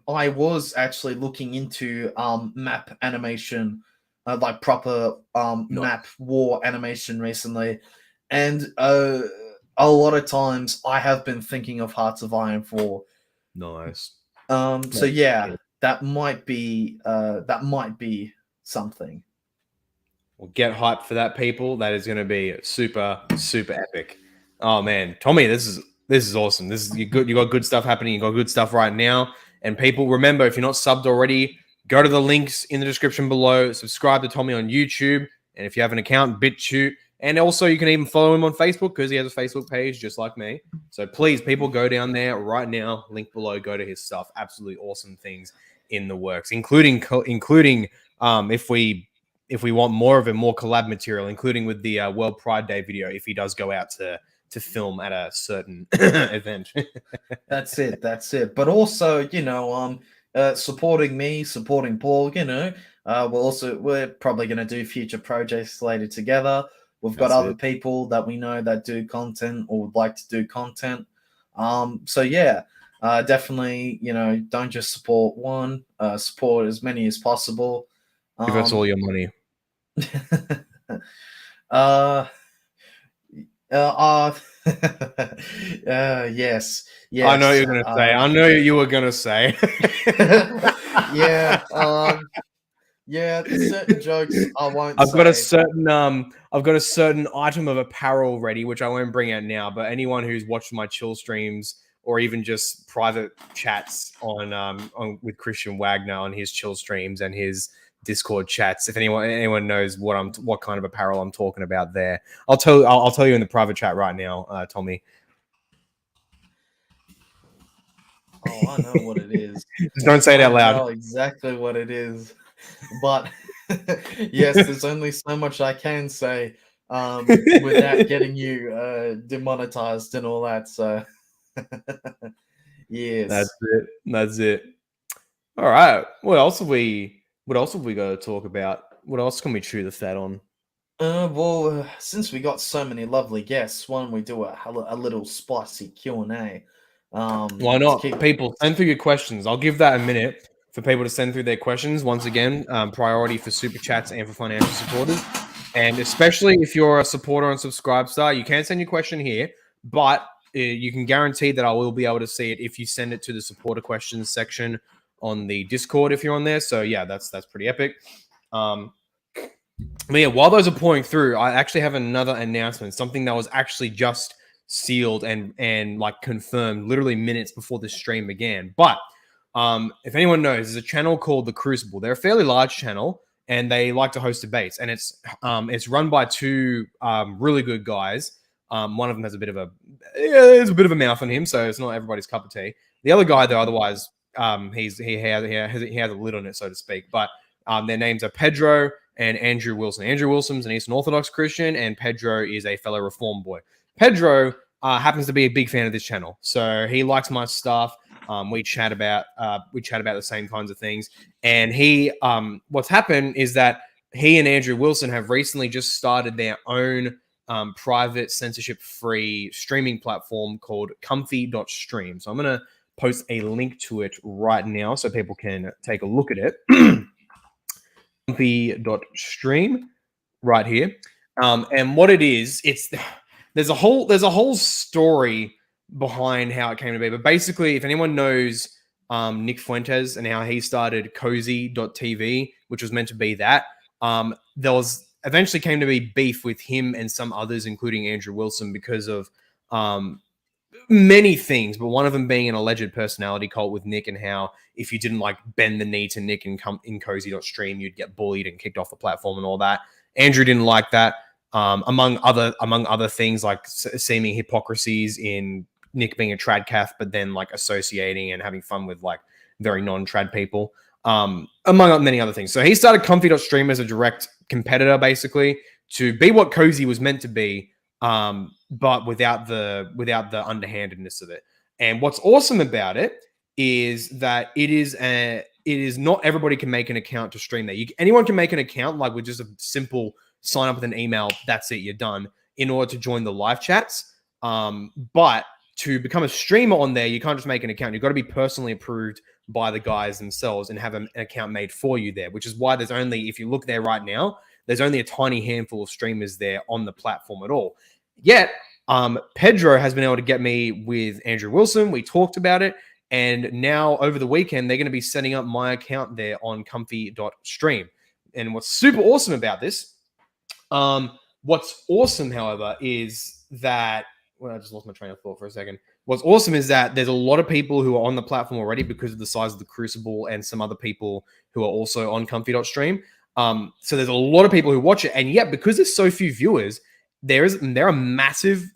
was actually looking into map animation, like proper map war animation recently, and a lot of times I have been thinking of Hearts of Iron 4. Nice. So yeah, that might be something. Well, get hyped for that, people. That is going to be super, super epic. Oh man, Tommy, this is awesome. This is you got good stuff happening. You got good stuff right now. And people, remember, if you're not subbed already, go to the links in the description below. Subscribe to Tommy on YouTube, and if you have an account, BitChute. And also, you can even follow him on Facebook because he has a Facebook page just like me. So please, people, go down there right now. Link below. Go to his stuff. Absolutely awesome things in the works, including if we want more of it, more collab material, including with the World Pride Day video, if he does go out to film at a certain event. That's it. But also, supporting me, supporting Paul, we're probably going to do future projects later together. We've got other people that we know that do content or would like to do content. So yeah, definitely, don't just support one, support as many as possible. Give us all your money. Yes. I know you're gonna say. I know you were gonna say. Yeah. Yeah. Certain jokes I won't. I've got a certain item of apparel ready, which I won't bring out now. But anyone who's watched my chill streams or even just private chats on with Christian Wagner on his chill streams and his Discord chats, if anyone knows what kind of apparel I'm talking about there, I'll tell you in the private chat right now, Tommy. Oh, I know what it is. Just don't say it out loud. I know exactly what it is, but yes, there's only so much I can say without getting you demonetized and all that. So yes, that's it. All right. What else have we got to talk about? What else can we chew the fat on? Well, since we got so many lovely guests, why don't we do a little spicy Q&A? Why not? People, send through your questions. I'll give that a minute for people to send through their questions. Once again, priority for super chats and for financial supporters. And especially if you're a supporter on Subscribestar, you can send your question here, but you can guarantee that I will be able to see it if you send it to the supporter questions section on the Discord if you're on there. So yeah, that's pretty epic. But yeah, while those are pouring through, I actually have another announcement, something that was actually just sealed and like confirmed literally minutes before the stream began. But if anyone knows, there's a channel called The Crucible. They're a fairly large channel, and they like to host debates. And it's run by two really good guys. One of them has a bit of a mouth on him, so it's not everybody's cup of tea. The other guy, though, otherwise, he has a lid on it, so to speak. But their names are Pedro and Andrew Wilson. Andrew Wilson's an Eastern Orthodox Christian, and Pedro is a fellow Reform boy. Pedro happens to be a big fan of this channel, so he likes my stuff. We chat about the same kinds of things, and what's happened is that he and Andrew Wilson have recently just started their own private censorship-free streaming platform called Comfy.stream. So I'm going to post a link to it right now so people can take a look at it. Comfy.stream right here. And what it is, there's a whole story behind how it came to be. But basically, if anyone knows Nick Fuentes and how he started Cozy.tv, which was meant to be that, there was eventually came to be beef with him and some others, including Andrew Wilson, because of many things, but one of them being an alleged personality cult with Nick, and how if you didn't like bend the knee to Nick and come in Cozy.stream, you'd get bullied and kicked off the platform and all that. Andrew didn't like that, among other things, like seeming hypocrisies in Nick being a trad cath, but then like associating and having fun with like very non-trad people, among many other things. So he started Comfy.stream as a direct competitor, basically, to be what Cozy was meant to be, but without the underhandedness of it. And what's awesome about it is that it is not everybody can make an account to stream there. Anyone can make an account, like with just a simple sign up with an email. That's it, you're done, in order to join the live chats. But to become a streamer on there, you can't just make an account. You've got to be personally approved by the guys themselves and have an account made for you there, which is why there's only, if you look there right now, there's only a tiny handful of streamers there on the platform at all. Yet, Pedro has been able to get me with Andrew Wilson. We talked about it. And now over the weekend, they're going to be setting up my account there on Comfy.stream. And what's super awesome about this, however, is that, well, I just lost my train of thought for a second. What's awesome is that there's a lot of people who are on the platform already because of the size of the Crucible, and some other people who are also on Comfy.stream. So there's a lot of people who watch it. And yet, because there's so few viewers, there are massive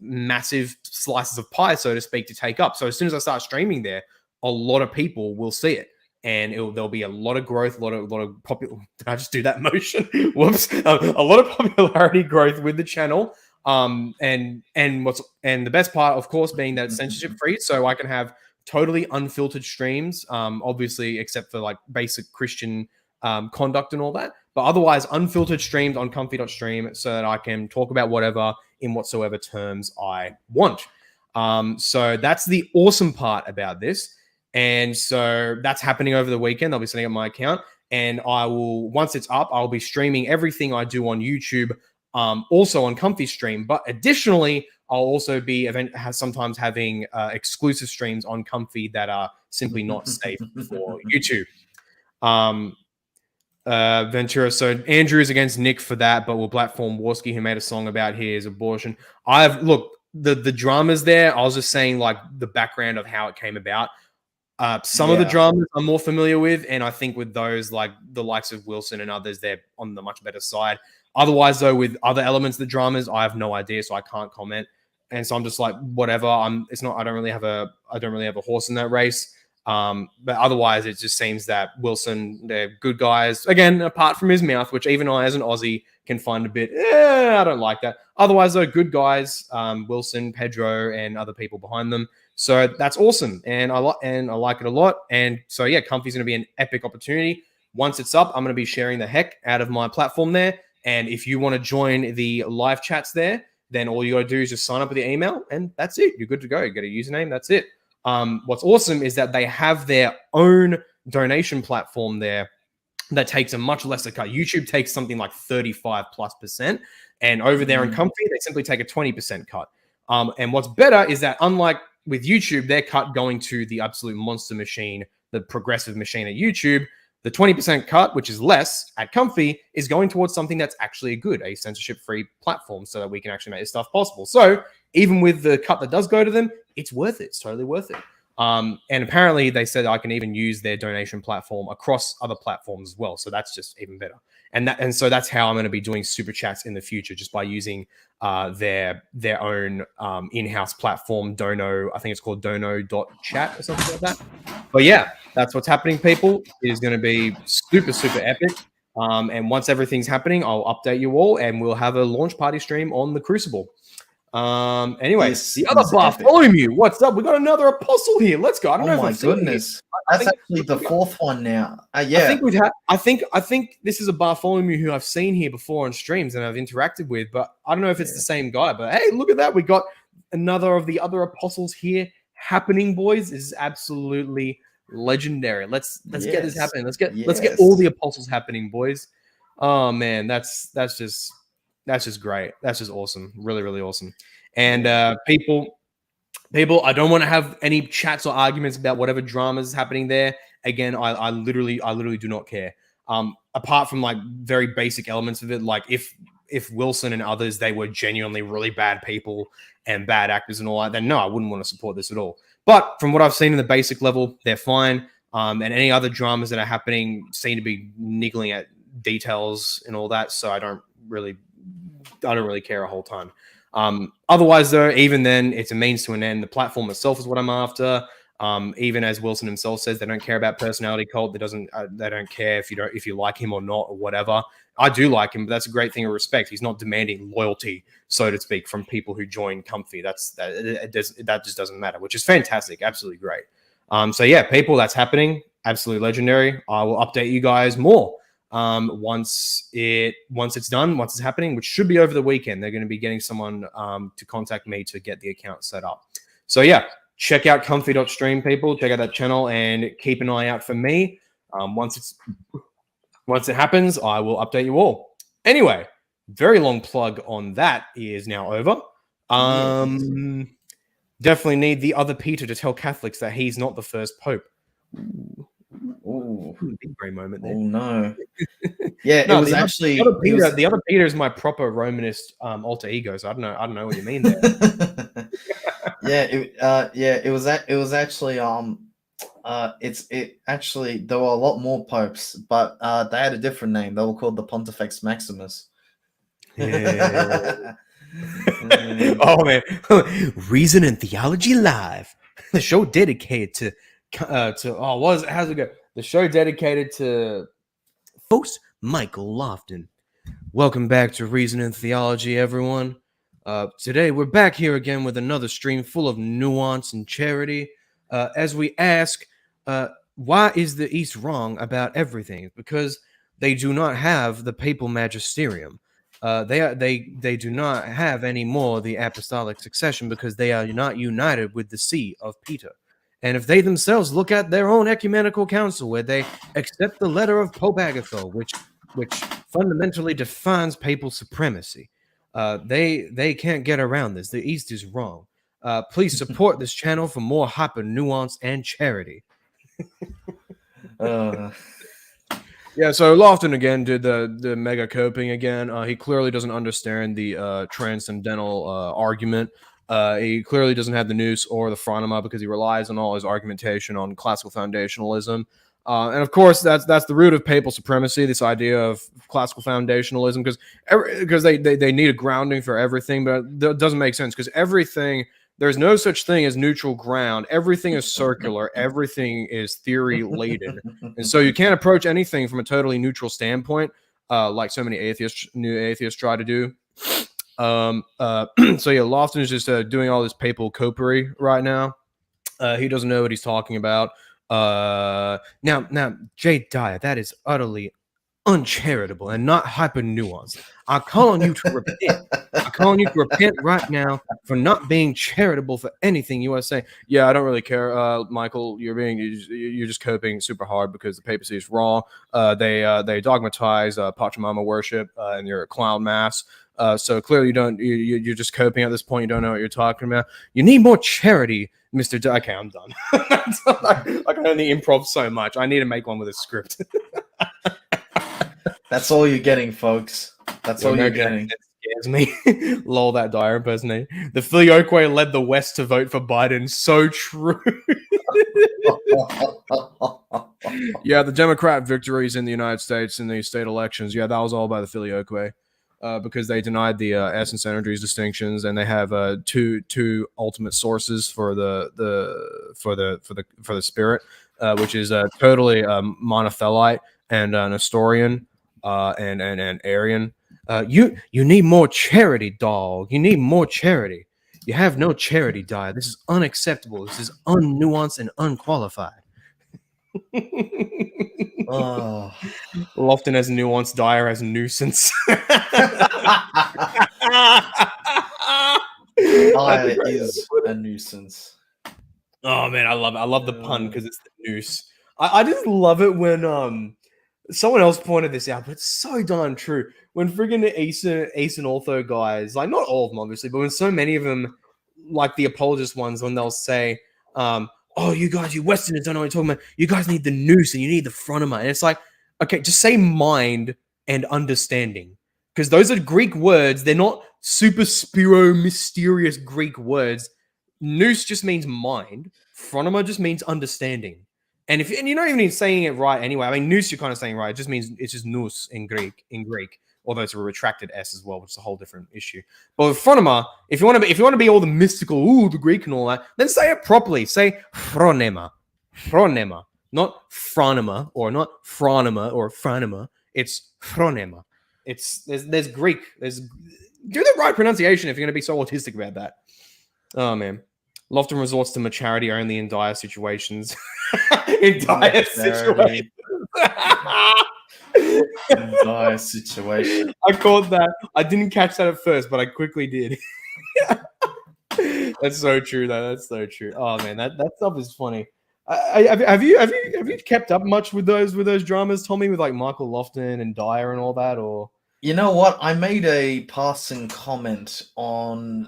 slices of pie, so to speak, to take up. So as soon as I start streaming there, a lot of people will see it, and there'll be a lot of growth, a lot of popular. Did I just do that motion? Whoops! A lot of popularity growth with the channel. And the best part, of course, being that it's censorship free, so I can have totally unfiltered streams. Obviously, except for like basic Christian conduct and all that. But otherwise, unfiltered streams on Comfy.stream, so that I can talk about whatever in whatsoever terms I want. So that's the awesome part about this. And so that's happening over the weekend. I'll be setting up my account, and I will, once it's up, I'll be streaming everything I do on YouTube, also on Comfy Stream. But additionally, I'll also be sometimes having exclusive streams on Comfy that are simply not safe for YouTube. Ventura. So Andrew is against Nick for that, but will platform Warski, who made a song about his abortion. The dramas there. I was just saying like the background of how it came about. Some of the dramas I'm more familiar with, and I think with those, like the likes of Wilson and others, they're on the much better side. Otherwise, though, with other elements of the dramas, I have no idea, so I can't comment. And so I'm just like, whatever. I don't really have a horse in that race. But otherwise, it just seems that Wilson, they're good guys. Again, apart from his mouth, which even I, as an Aussie, can find a bit, I don't like that. Otherwise, though, good guys, Wilson, Pedro, and other people behind them. So that's awesome, and I like it a lot. And so yeah, Comfy's going to be an epic opportunity. Once it's up, I'm going to be sharing the heck out of my platform there. And if you want to join the live chats there, then all you got to do is just sign up with the email, and that's it. You're good to go. You get a username. That's it. What's awesome is that they have their own donation platform there that takes a much lesser cut. YouTube takes something like 35+%, and over there in Comfy, they simply take a 20% cut. And what's better is that, unlike with YouTube, their cut going to the absolute monster machine the progressive machine at YouTube, the 20% cut, which is less at Comfy, is going towards something that's actually good, a censorship-free platform, so that we can actually make this stuff possible. So even with the cut that does go to them, it's worth it. It's totally worth it. And apparently they said I can even use their donation platform across other platforms as well. So that's just even better. And so that's how I'm going to be doing super chats in the future, just by using their own in-house platform, Dono. I think it's called dono.chat or something like that. But yeah, that's what's happening, people. It is going to be super, super epic. And once everything's happening, I'll update you all, and we'll have a launch party stream on the Crucible. Anyway, the other Bartholomew, what's up? We got another apostle here. Let's go. I don't know if I've goodness. That's actually the fourth one now. Yeah. I think this is a Bartholomew who I've seen here before on streams and I've interacted with, but I don't know if it's the same guy. But hey, look at that. We got another of the other apostles here happening, boys. This is absolutely legendary. Let's get this happening. Let's get all the apostles happening, boys. Oh man, that's just great. That's just awesome. Really, really awesome. And people, I don't want to have any chats or arguments about whatever drama is happening there. Again, I literally do not care. Apart from like very basic elements of it, like if Wilson and others, they were genuinely really bad people and bad actors and all that, then no, I wouldn't want to support this at all. But from what I've seen in the basic level, they're fine. And any other dramas that are happening seem to be niggling at details and all that. So I don't really care a whole ton. Otherwise, though, even then, it's a means to an end. The platform itself is what I'm after. Even as Wilson himself says, they don't care about personality cult. They don't care if you like him or not or whatever. I do like him, but that's a great thing of respect. He's not demanding loyalty, so to speak, from people who join Comfy. That just doesn't matter, which is fantastic. Absolutely great. So yeah, people, that's happening. Absolutely legendary. I will update you guys more. Once it's done, once it's happening, which should be over the weekend. They're going to be getting someone to contact me to get the account set up. So yeah, check out comfy.stream, people. Check out that channel and keep an eye out for me. Once it happens, I will update you all. Anyway, very long plug on that is now over. Definitely need the other Peter to tell Catholics that he's not the first pope. Oh, big brain moment there. Oh no! Yeah, no, it was actually the other Peter is my proper Romanist alter ego. So I don't know what you mean there. It was actually actually there were a lot more popes, but they had a different name. They were called the Pontifex Maximus. Yeah. Oh man, Reason and Theology Live, the show dedicated to how's it go? The show dedicated to host Michael Lofton. Welcome back to Reason and Theology, everyone. Today we're back here again with another stream full of nuance and charity. As we ask, why is the East wrong about everything? Because they do not have the papal magisterium. They do not have any more the apostolic succession because they are not united with the see of Peter. And if they themselves look at their own ecumenical council, where they accept the letter of Pope Agatha, which fundamentally defines papal supremacy, they can't get around this. The East is wrong. Please support this channel for more hyper nuance and charity. Yeah, so Lofton again did the mega coping again. He clearly doesn't understand the transcendental argument. He clearly doesn't have the nous or the phronema because he relies on all his argumentation on classical foundationalism. And of course, that's the root of papal supremacy, this idea of classical foundationalism, because they need a grounding for everything, but it doesn't make sense because everything, there's no such thing as neutral ground. Everything is circular. Everything is theory laden. And so you can't approach anything from a totally neutral standpoint, like so many new atheists try to do. So yeah, Lofton is just doing all this papal copery right now. He doesn't know what he's talking about. Now, Jay Dyer, that is utterly uncharitable and not hyper nuanced. I call on you to repent. I call on you to repent right now for not being charitable for anything you are saying. Yeah, I don't really care, Michael. You're just coping super hard because the papacy is wrong. They dogmatize Pachamama worship and your clown mass. So clearly you're just coping at this point. You don't know what you're talking about. You need more charity, Mr. Okay, I'm done. I can only improv so much. I need to make one with a script. That's all you're getting, folks. That's all you're getting. That scares me. Lol, that dire impersonate. The Filioque led the West to vote for Biden. So true. Yeah, the Democrat victories in the United States in the state elections. Yeah, that was all by the Filioque. Because they denied the essence energies distinctions, and they have two ultimate sources for the spirit, which is totally monothelite and Nestorian and Aryan. You need more charity, dog. You need more charity. You have no charity, Dyer. This is unacceptable. This is unnuanced and unqualified. Oh. Lofton as nuance, Dyer as nuisance. Dyer is a nuisance. Oh man, I love the pun because it's the noose. I just love it when someone else pointed this out, but it's so darn true. When friggin' Ace and Ortho guys, like not all of them obviously, but when so many of them, like the apologist ones, when they'll say, oh, you guys, you Westerners don't know what you're talking about. You guys need the noose and you need the fronema. And it's like, okay, just say mind and understanding. Because those are Greek words. They're not super spiro mysterious Greek words. Nous just means mind. Fronema just means understanding. And you're not even saying it right anyway. I mean, nous you're kind of saying right. It just means it's just nous in Greek. Although it's a retracted S as well, which is a whole different issue. But with phronema, if you want to be all the mystical, the Greek and all that, then say it properly. Say phronema, not phronema or not phronema or phronema. It's phronema. There's Greek. Do the right pronunciation if you're going to be so autistic about that. Oh man, Lofton resorts to charity only in dire situations. In dire situations. Dire situation. I caught that. I didn't catch that at first, but I quickly did. That's so true, though. That's so true. Oh man, that stuff is funny. Have you kept up much with those dramas, Tommy, with like Michael Lofton and Dyer and all that, or? You know what? I made a passing comment on,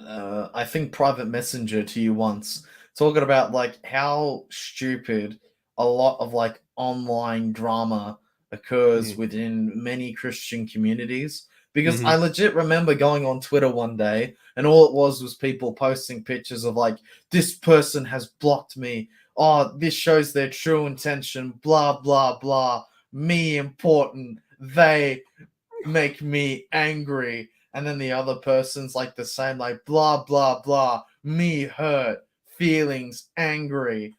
I think, private messenger to you once, talking about like how stupid a lot of like online drama occurs within many Christian communities. Because I legit remember going on Twitter one day and all it was people posting pictures of like, this person has blocked me. Oh, this shows their true intention. Blah, blah, blah. Me important. They make me angry. And then the other person's like the same, like blah, blah, blah. Me hurt. Feelings angry.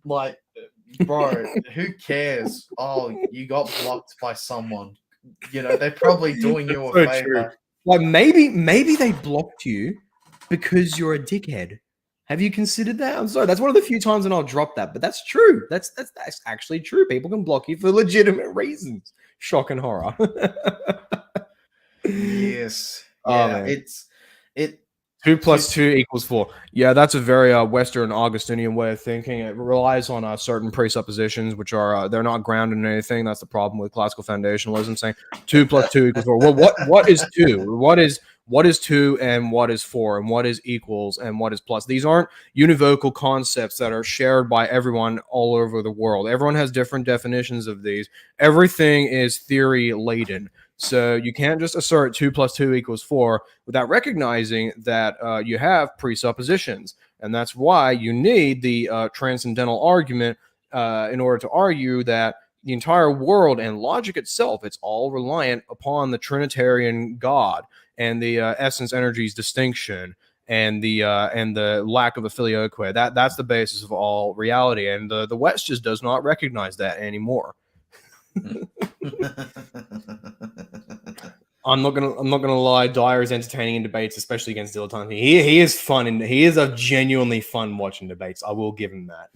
Like, bro, who cares? Oh, you got blocked by someone. You know, they're probably doing you a favor. True. Like maybe they blocked you because you're a dickhead. Have you considered that? I'm sorry, that's one of the few times when I'll drop that, but that's true. That's actually true. People can block you for legitimate reasons. Shock and horror. Yes. Oh, yeah, man. it 2 + 2 = 4. Yeah, that's a very Western Augustinian way of thinking. It relies on certain presuppositions, which are they're not grounded in anything. That's the problem with classical foundationalism, saying 2 + 2 = 4. Well, what is 2? What is 2 and what is 4 and what is equals and what is plus? These aren't univocal concepts that are shared by everyone all over the world. Everyone has different definitions of these. Everything is theory laden. So you can't just assert 2 + 2 = 4 without recognizing that you have presuppositions. And that's why you need the transcendental argument in order to argue that the entire world and logic itself, it's all reliant upon the Trinitarian God and the essence energies distinction and the lack of a filioque. That's the basis of all reality. And the West just does not recognize that anymore. I'm not gonna lie. Dyer is entertaining in debates, especially against dilettanti. He is fun, and he is a genuinely fun watching debates. I will give him that.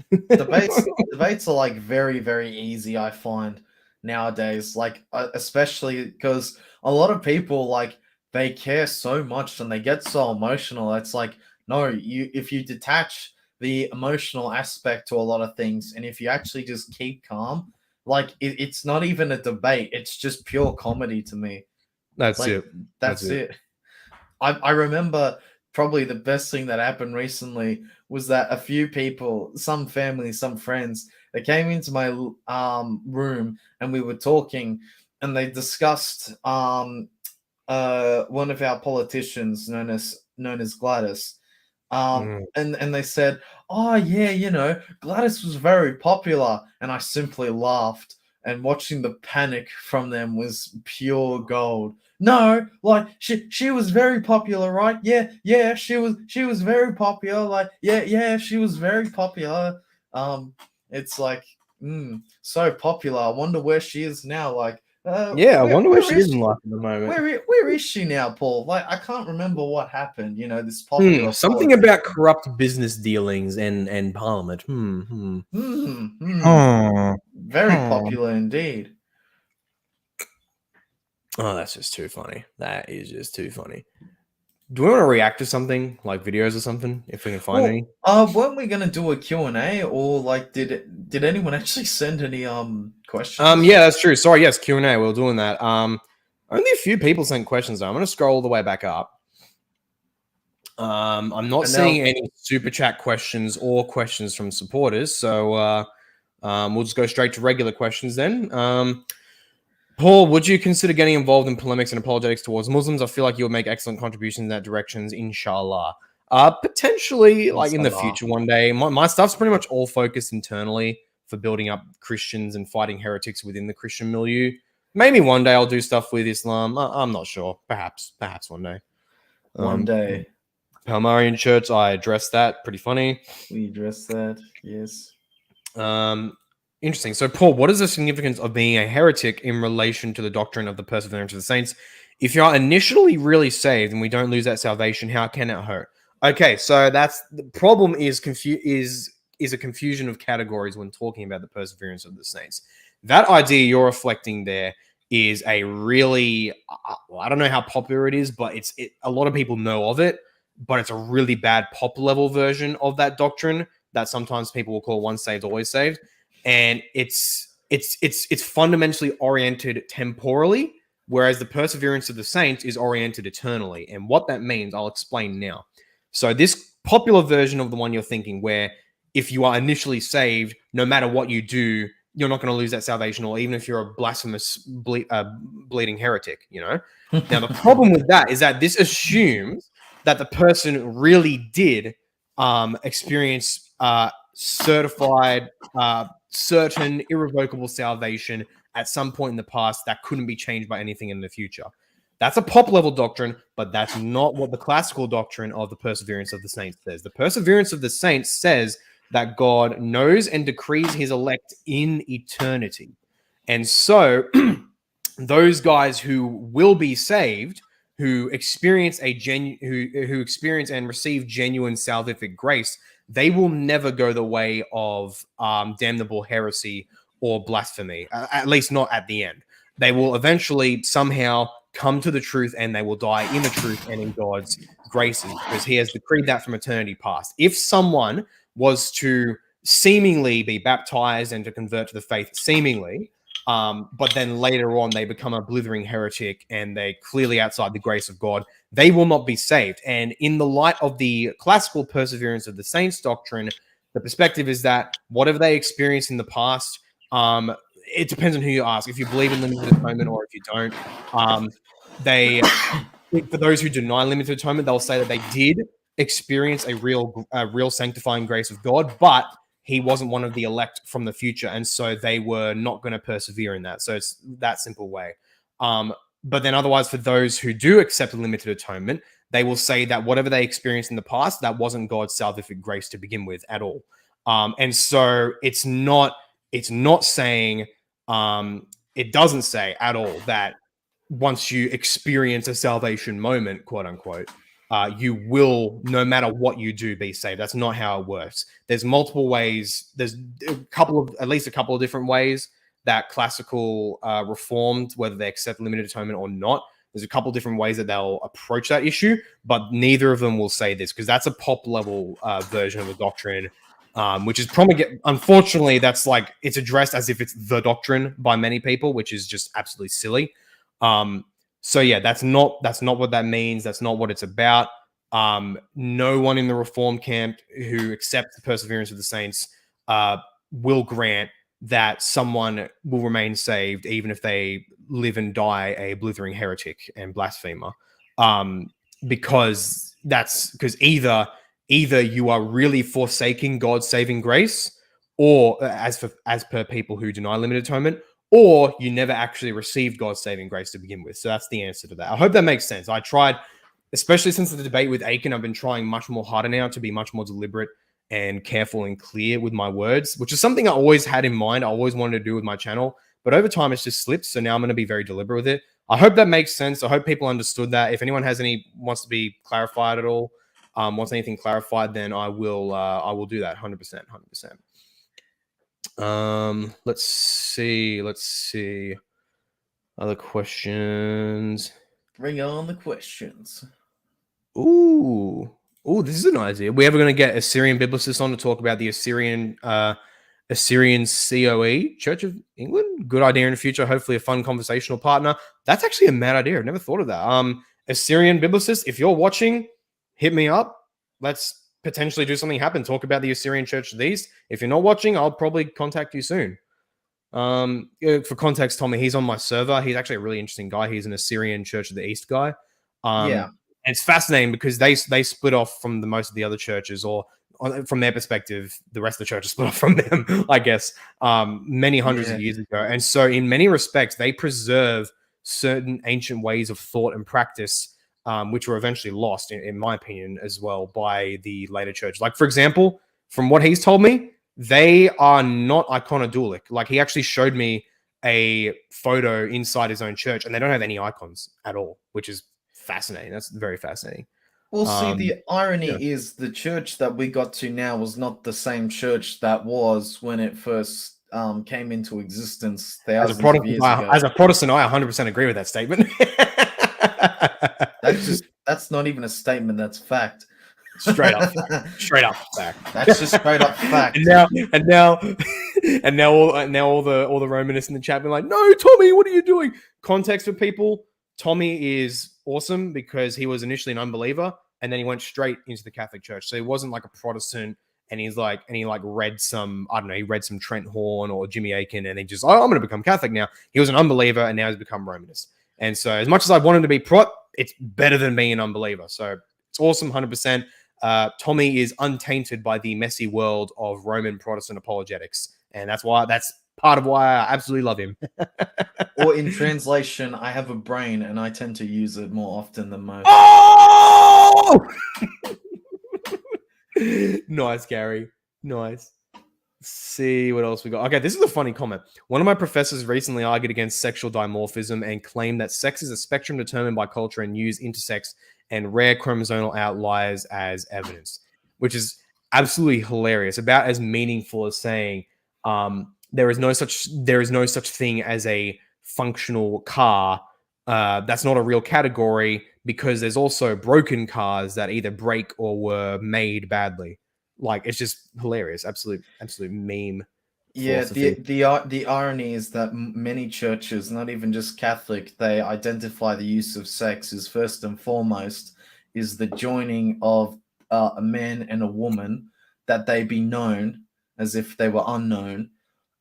Debates are like very, very easy. I find nowadays, like especially because a lot of people like they care so much and they get so emotional. It's like, no, if you detach the emotional aspect to a lot of things, and if you actually just keep calm, like it's not even a debate, it's just pure comedy to me. That's Like it. that's it. I remember probably the best thing that happened recently was that a few people, some family, some friends, they came into my room and we were talking, and they discussed one of our politicians known as Gladys. And they said, "Oh yeah, Gladys was very popular," and I simply laughed. And watching the panic from them was pure gold. No, like she was very popular, right? Yeah, she was very popular. Like yeah, she was very popular. It's like so popular. I wonder where she is now. Like Yeah, I wonder where where she is is in life at the moment. where is she now, Paul? Like I can't remember what happened. This popular Something politician. about corrupt business dealings and Parliament. Very popular indeed. Oh, that's just too funny. That is just too funny. Do we want to react to something like videos or something if we can find any? Weren't we gonna do a Q&A, or like did anyone actually send any questions? Yeah, that's true. Sorry, yes, Q&A. We're doing that. Only a few people sent questions though. I'm gonna scroll all the way back up. I'm not seeing any super chat questions or questions from supporters, so we'll just go straight to regular questions then. Paul, would you consider getting involved in polemics and apologetics towards Muslims? I feel like you would make excellent contributions in that direction, inshallah. Potentially, like in the future one day. My stuff's pretty much all focused internally for building up Christians and fighting heretics within the Christian milieu. Maybe one day I'll do stuff with Islam. I'm not sure. Perhaps one day. One day. Palmarian Church, I addressed that. Pretty funny. We addressed that, yes. Interesting. So, Paul, what is the significance of being a heretic in relation to the doctrine of the perseverance of the saints? If you are initially really saved and we don't lose that salvation, how can it hurt? Okay, so that's the problem. Is a confusion of categories when talking about the perseverance of the saints. That idea you're reflecting there is a really, I don't know how popular it is, but a lot of people know of it, but it's a really bad pop level version of that doctrine that sometimes people will call once saved, always saved. And it's fundamentally oriented temporally, whereas the perseverance of the saints is oriented eternally. And what that means, I'll explain now. So this popular version of the one you're thinking, where if you are initially saved, no matter what you do, you're not going to lose that salvation, or even if you're a blasphemous, bleeding heretic, Now, the problem with that is that this assumes that the person really did experience certified, certain, irrevocable salvation at some point in the past that couldn't be changed by anything in the future. That's a pop level doctrine, but that's not what the classical doctrine of the perseverance of the saints says. The perseverance of the saints says that God knows and decrees his elect in eternity. And so those guys who will be saved, who experience who experience and receive genuine salvific grace, they will never go the way of damnable heresy or blasphemy, at least not at the end. They will eventually somehow come to the truth, and they will die in the truth and in God's graces, because he has decreed that from eternity past. If someone was to seemingly be baptized and to convert to the faith seemingly, but then later on they become a blithering heretic and they're clearly outside the grace of God, they will not be saved. And in the light of the classical perseverance of the saints doctrine, the perspective is that whatever they experienced in the past, it depends on who you ask. If you believe in limited atonement or if you don't, for those who deny limited atonement, they'll say that they did experience a real sanctifying grace of God, but he wasn't one of the elect from the future, and so they were not going to persevere in that. So it's that simple way. But then otherwise, for those who do accept limited atonement, they will say that whatever they experienced in the past, that wasn't God's salvific grace to begin with at all. And so it's not saying, it doesn't say at all that once you experience a salvation moment, quote unquote, you will, no matter what you do, be saved. That's not how it works. There's multiple ways. There's at least a couple of different ways that classical Reformed, whether they accept limited atonement or not. There's a couple different ways that they'll approach that issue, but neither of them will say this because that's a pop level version of the doctrine, which is probably, unfortunately, that's like it's addressed as if it's the doctrine by many people, which is just absolutely silly. So yeah, that's not what that means. That's not what it's about. No one in the Reformed camp who accepts the perseverance of the saints will grant that someone will remain saved even if they live and die a blithering heretic and blasphemer, because either you are really forsaking God's saving grace, or as per people who deny limited atonement, or you never actually received God's saving grace to begin with. So that's the answer to that. I hope that makes sense. I tried, especially since the debate with Aiken, I've been trying much more harder now to be much more deliberate and careful and clear with my words, which is something I always had in mind. I always wanted to do with my channel, but over time it's just slipped. So now I'm going to be very deliberate with it. I hope that makes sense. I hope people understood that. If anyone wants to be clarified at all, wants anything clarified, then I will do that 100%. Let's see. Other questions. Bring on the questions. Ooh, this is an idea. We're ever going to get Assyrian biblicists on to talk about the Assyrian COE, Church of England? Good idea in the future. Hopefully a fun conversational partner. That's actually a mad idea. I've never thought of that. Assyrian biblicists, if you're watching, hit me up. Let's potentially do something happen. Talk about the Assyrian Church of the East. If you're not watching, I'll probably contact you soon. For context, Tommy, he's on my server. He's actually a really interesting guy. He's an Assyrian Church of the East guy. Yeah. And it's fascinating because they split off from most of the other churches, or from their perspective, the rest of the church is split off from them, I guess, many hundreds of years ago. And so in many respects, they preserve certain ancient ways of thought and practice, which were eventually lost, in my opinion, as well, by the later church. Like, for example, from what he's told me, they are not iconodualic. Like, he actually showed me a photo inside his own church, and they don't have any icons at all, which is fascinating. That's very fascinating. Well, see, the irony is the church that we got to now was not the same church that was when it first came into existence thousands of years ago. As a Protestant, I 100% agree with that statement. That's not even a statement. That's fact. Straight up fact. That's just straight up fact. And now all the Romanists in the chat being like, "No, Tommy, what are you doing?" Context for people: Tommy is awesome because he was initially an unbeliever and then he went straight into the Catholic Church. So he wasn't like a Protestant, and he read some, I don't know, he read some Trent Horn or Jimmy Aiken, and he just, I'm going to become Catholic now. He was an unbeliever and now he's become Romanist. And so as much as I wanted to be Prot, it's better than being an unbeliever. So it's awesome, 100%. Tommy is untainted by the messy world of Roman Protestant apologetics. And that's part of why I absolutely love him. Or in translation, I have a brain and I tend to use it more often than most. Oh! Nice, Gary. Nice. Let's see what else we got. Okay, this is a funny comment. One of my professors recently argued against sexual dimorphism and claimed that sex is a spectrum determined by culture and used intersex and rare chromosomal outliers as evidence, which is absolutely hilarious. About as meaningful as saying there is no such thing as a functional car. That's not a real category because there's also broken cars that either break or were made badly. Like, it's just hilarious. Absolute meme. Yeah, the irony is that many churches, not even just Catholic, they identify the use of sex as first and foremost is the joining of a man and a woman, that they be known as if they were unknown.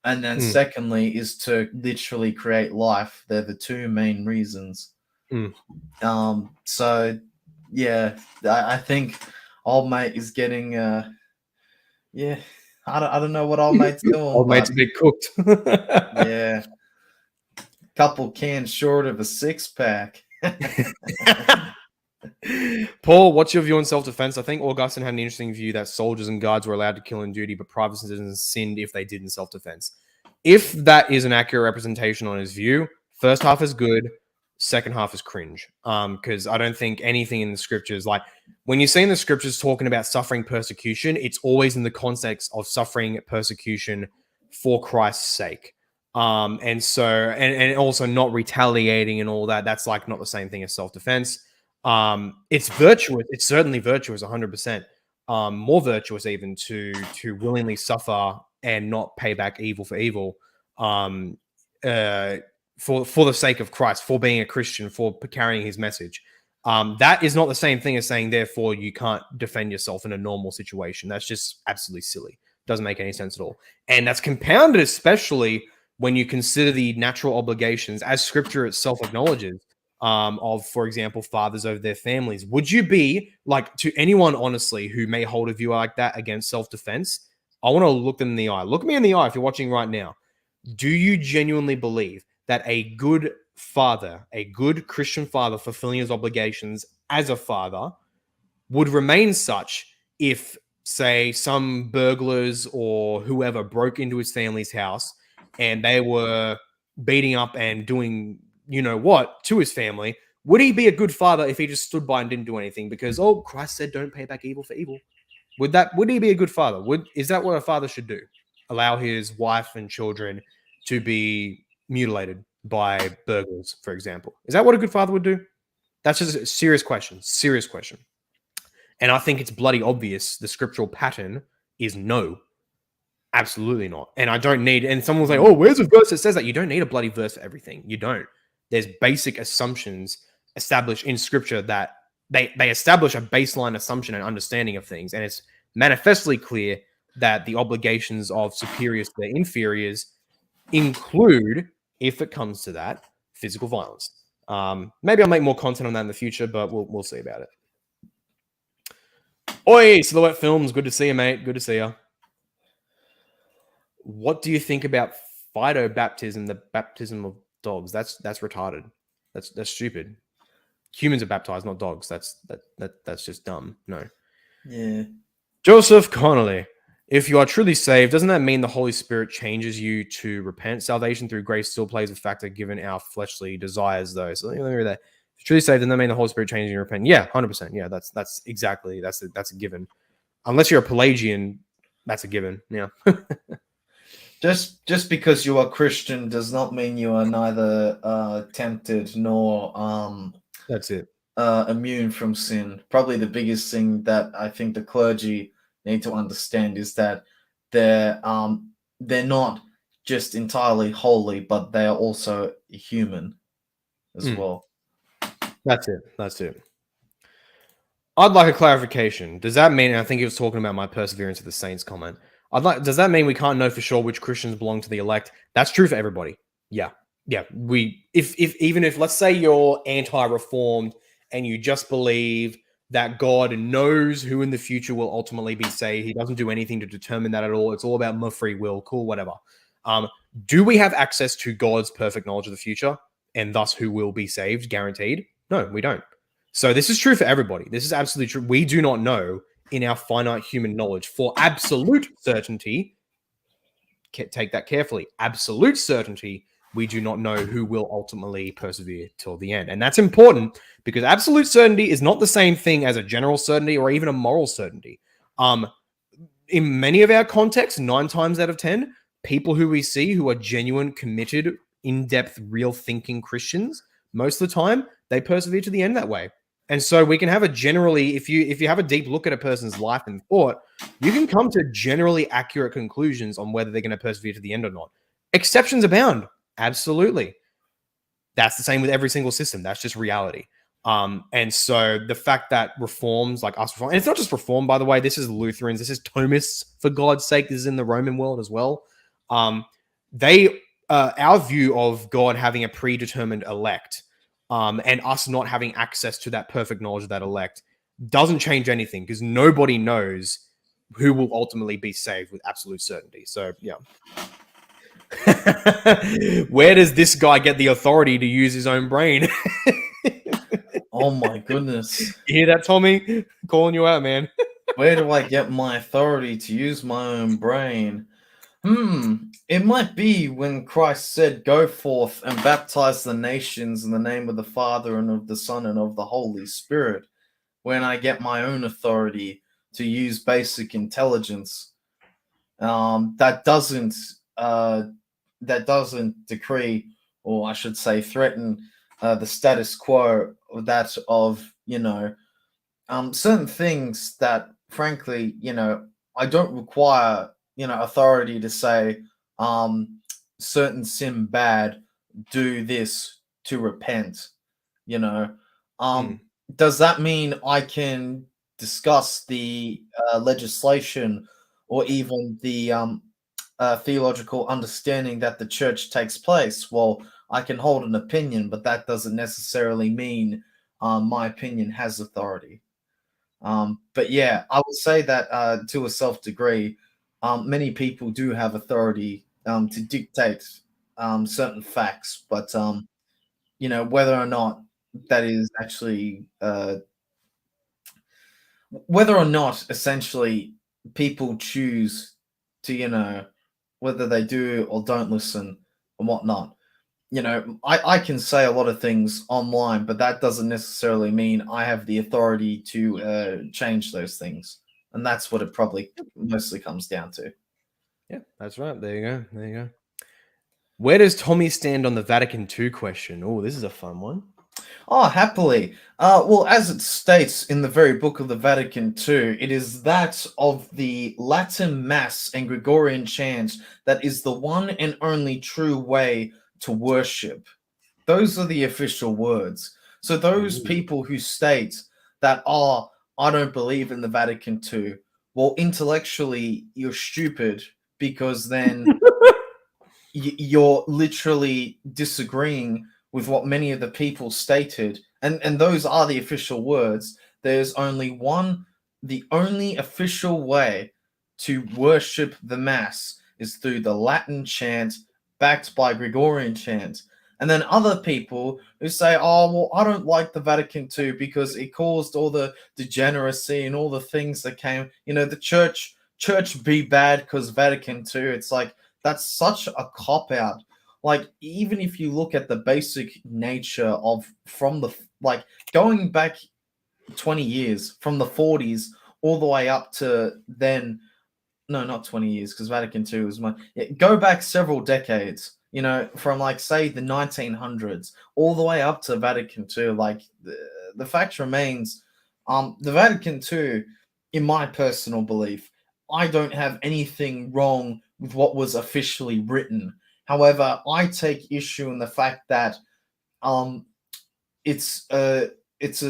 And then secondly is to literally create life. They're the two main reasons. So yeah, I think old mate is getting I don't know what old mate's doing. Old mate's a bit cooked. Yeah. Couple cans short of a 6-pack. Paul, what's your view on self-defense? I think Augustine had an interesting view that soldiers and guards were allowed to kill in duty, but private citizens sinned if they did in self-defense. If that is an accurate representation on his view, first half is good, second half is cringe. Because I don't think anything in the scriptures, like when you see in the scriptures talking about suffering persecution, it's always in the context of suffering persecution for Christ's sake. And so, and also not retaliating and all that. That's like not the same thing as self-defense. It's virtuous. It's certainly virtuous, 100%. More virtuous even to willingly suffer and not pay back evil for evil. Uh, for the sake of Christ, for being a Christian, for carrying His message. That is not the same thing as saying, therefore, you can't defend yourself in a normal situation. That's just absolutely silly. Doesn't make any sense at all. And that's compounded, especially when you consider the natural obligations, as Scripture itself acknowledges, of, for example, fathers over their families. Would you be like, to anyone, honestly, who may hold a view like that against self-defense? I want to look them in the eye. Look me in the eye if you're watching right now. Do you genuinely believe that a good father, a good Christian father fulfilling his obligations as a father, would remain such if, say, some burglars or whoever broke into his family's house and they were beating up and doing you know what to his family? Would he be a good father if he just stood by and didn't do anything because, oh, Christ said don't pay back evil for evil? Would he be a good father? Is that what a father should do? Allow his wife and children to be mutilated by burglars, for example? Is that what a good father would do? That's just a serious question. Serious question. And I think it's bloody obvious the scriptural pattern is no. Absolutely not. And I don't need, and someone will say, oh, where's a verse that says that? You don't need a bloody verse for everything. You don't. There's basic assumptions established in scripture that they establish a baseline assumption and understanding of things. And it's manifestly clear that the obligations of superiors to their inferiors include, if it comes to that, physical violence. Maybe I'll make more content on that in the future, but we'll see about it. Oi, Silhouette Films, good to see you, mate. Good to see you. What do you think about phytobaptism, the baptism of dogs? That's retarded. That's stupid. Humans are baptized, not dogs. That's just dumb. No. Yeah. Joseph Connolly. If you are truly saved, doesn't that mean the Holy Spirit changes you to repent? Salvation through grace still plays a factor given our fleshly desires, though. So let me read that. If you're truly saved, doesn't that mean the Holy Spirit changes you to repent? Yeah, 100%. Yeah, that's exactly that's a given. Unless you're a Pelagian, that's a given. Yeah. Just because you are Christian does not mean you are neither tempted nor That's it. immune from sin. Probably the biggest thing that I think the clergy need to understand is that they're not just entirely holy, but they are also human as well. That's it. I'd like a clarification. Does that mean, and I think he was talking about my perseverance of the saints comment. Does that mean we can't know for sure which Christians belong to the elect? That's true for everybody. Yeah. Even if let's say you're anti-reformed and you just believe that God knows who in the future will ultimately be saved, He doesn't do anything to determine that at all. It's all about my free will. Cool, whatever. Do we have access to God's perfect knowledge of the future and thus who will be saved, guaranteed? No, we don't. So this is true for everybody. This is absolutely true. We do not know in our finite human knowledge for absolute certainty. Take that carefully. Absolute certainty, we do not know who will ultimately persevere till the end. And that's important because absolute certainty is not the same thing as a general certainty or even a moral certainty. In many of our contexts, 9 times out of 10, people who we see who are genuine, committed, in-depth, real thinking Christians, most of the time, they persevere to the end that way. And so we can have a generally, if you have a deep look at a person's life and thought, you can come to generally accurate conclusions on whether they're going to persevere to the end or not. Exceptions abound. Absolutely. That's the same with every single system. That's just reality. And so the fact that reforms like us, and it's not just reform, by the way, this is Lutherans, this is Thomists, for God's sake, this is in the Roman world as well. Our view of God having a predetermined elect, and us not having access to that perfect knowledge of that elect doesn't change anything because nobody knows who will ultimately be saved with absolute certainty. So, yeah. Where does this guy get the authority to use his own brain? Oh my goodness. You hear that, Tommy? Calling you out, man. Where do I get my authority to use my own brain? It might be when Christ said, go forth and baptize the nations in the name of the Father and of the Son and of the Holy Spirit, when I get my own authority to use basic intelligence. That doesn't that doesn't decree, or I should say, threaten the status quo, or that of certain things that, frankly, I don't require authority to say certain sin bad, do this to repent. You know, Mm. does that mean I can discuss the legislation or even the theological understanding that the church takes place? Well, I can hold an opinion, but that doesn't necessarily mean my opinion has authority. But yeah, I would say that to a self degree, many people do have authority to dictate certain facts, but whether or not that is actually whether or not essentially people choose to whether they do or don't listen and whatnot. I can say a lot of things online, but that doesn't necessarily mean I have the authority to change those things. And that's what it probably mostly comes down to. Yeah, that's right. There you go. There you go. Where does Tommy stand on the Vatican II question? Oh, this is a fun one. Oh, happily. Well, as it states in the very book of the Vatican II, it is that of the Latin Mass and Gregorian chant that is the one and only true way to worship. Those are the official words. So those Ooh. people who state that, oh, I don't believe in the Vatican II, well, intellectually, you're stupid, because then you're literally disagreeing with what many of the people stated, and those are the official words. There's only one, the only official way to worship the mass is through the Latin chant backed by Gregorian chant. And then other people who say, oh, well, I don't like the Vatican II because it caused all the degeneracy and all the things that came, the church be bad because Vatican II. It's like, that's such a cop out. Like, even if you look at the basic nature of, from the, like, going back 20 years, from the 40s all the way up to then, no, not 20 years, because Vatican II was my, yeah, go back several decades, from, like, say the 1900s all the way up to Vatican II. Like, the fact remains, the Vatican II, in my personal belief, I don't have anything wrong with what was officially written. However, I take issue in the fact that um, it's a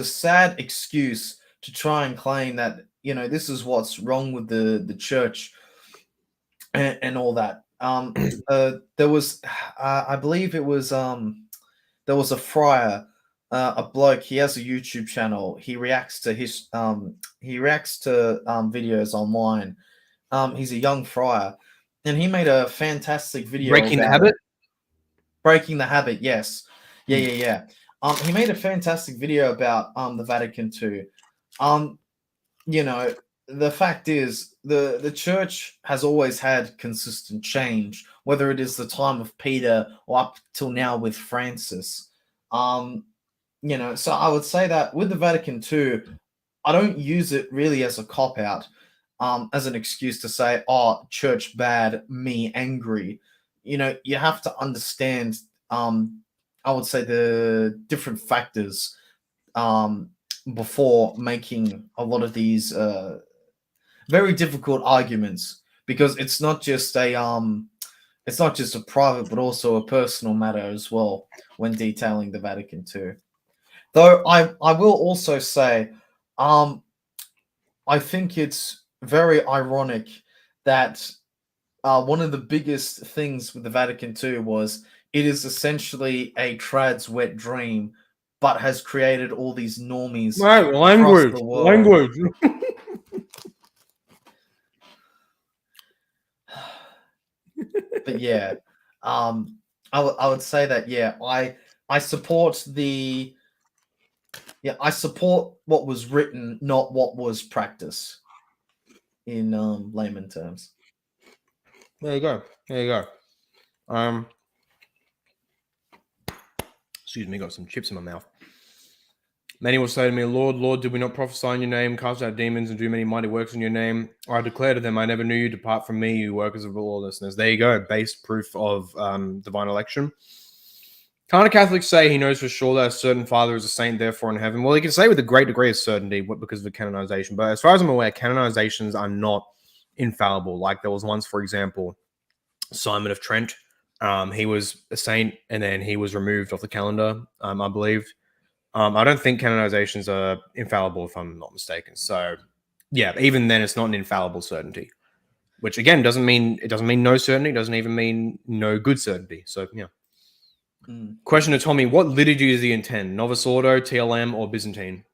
sad excuse to try and claim that this is what's wrong with the church, and all that. There was, I believe it was, there was a friar, a bloke. He has a YouTube channel. He reacts to videos online. He's a young friar, and he made a fantastic video Breaking the about it. habit. Breaking the habit, yes. Yeah, Hmm. yeah, yeah. He made a fantastic video about the Vatican II. Um, you know, the fact is, the church has always had consistent change, whether it is the time of Peter or up till now with Francis. Um, so I would say that with the Vatican II, I don't use it really as a cop out, as an excuse to say, "Oh, church bad, me angry." You have to understand. I would say the different factors um, before making a lot of these very difficult arguments, because it's not just a private but also a personal matter as well when detailing the Vatican II. Though I will also say, um, I think it's very ironic that one of the biggest things with the Vatican II was it is essentially a trad's wet dream, but has created all these normies Right, across language, the world. language. But yeah, I would say that, yeah, I support the I support what was written, not what was practiced, in layman terms. There you go. There you go. Um, excuse me, got some chips in my mouth. Many will say to me, Lord, Lord, did we not prophesy in your name, cast out demons, and do many mighty works in your name? I declare to them, I never knew you. Depart from me, you workers of lawlessness. There you go. Base proof of divine election. Can't a Catholic say he knows for sure that a certain father is a saint, therefore in heaven? Well, he can say with a great degree of certainty because of the canonization. But as far as I'm aware, canonizations are not infallible. Like there was once, for example, Simon of Trent. He was a saint, and then he was removed off the calendar, I believe. I don't think canonizations are infallible, if I'm not mistaken. So, yeah, even then, it's not an infallible certainty. Which again doesn't mean no certainty. Doesn't even mean no good certainty. So, yeah. Question to Tommy: what liturgy does he intend? Novice Ordo, TLM, or Byzantine?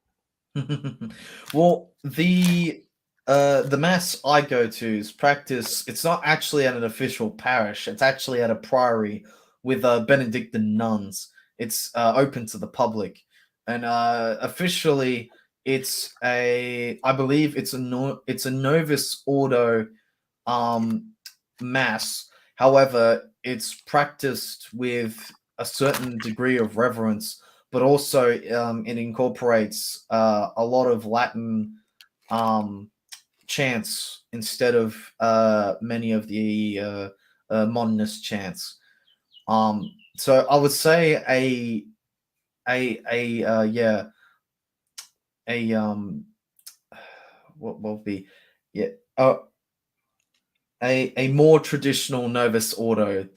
Well, the mass I go to is practice. It's not actually at an official parish. It's actually at a priory with Benedictine nuns. It's open to the public, and officially, I believe it's a Novus Ordo mass. However, it's practiced with a certain degree of reverence, but also it incorporates a lot of Latin chants instead of many of the modernist chants. So I would say what will be a more traditional Novus Ordo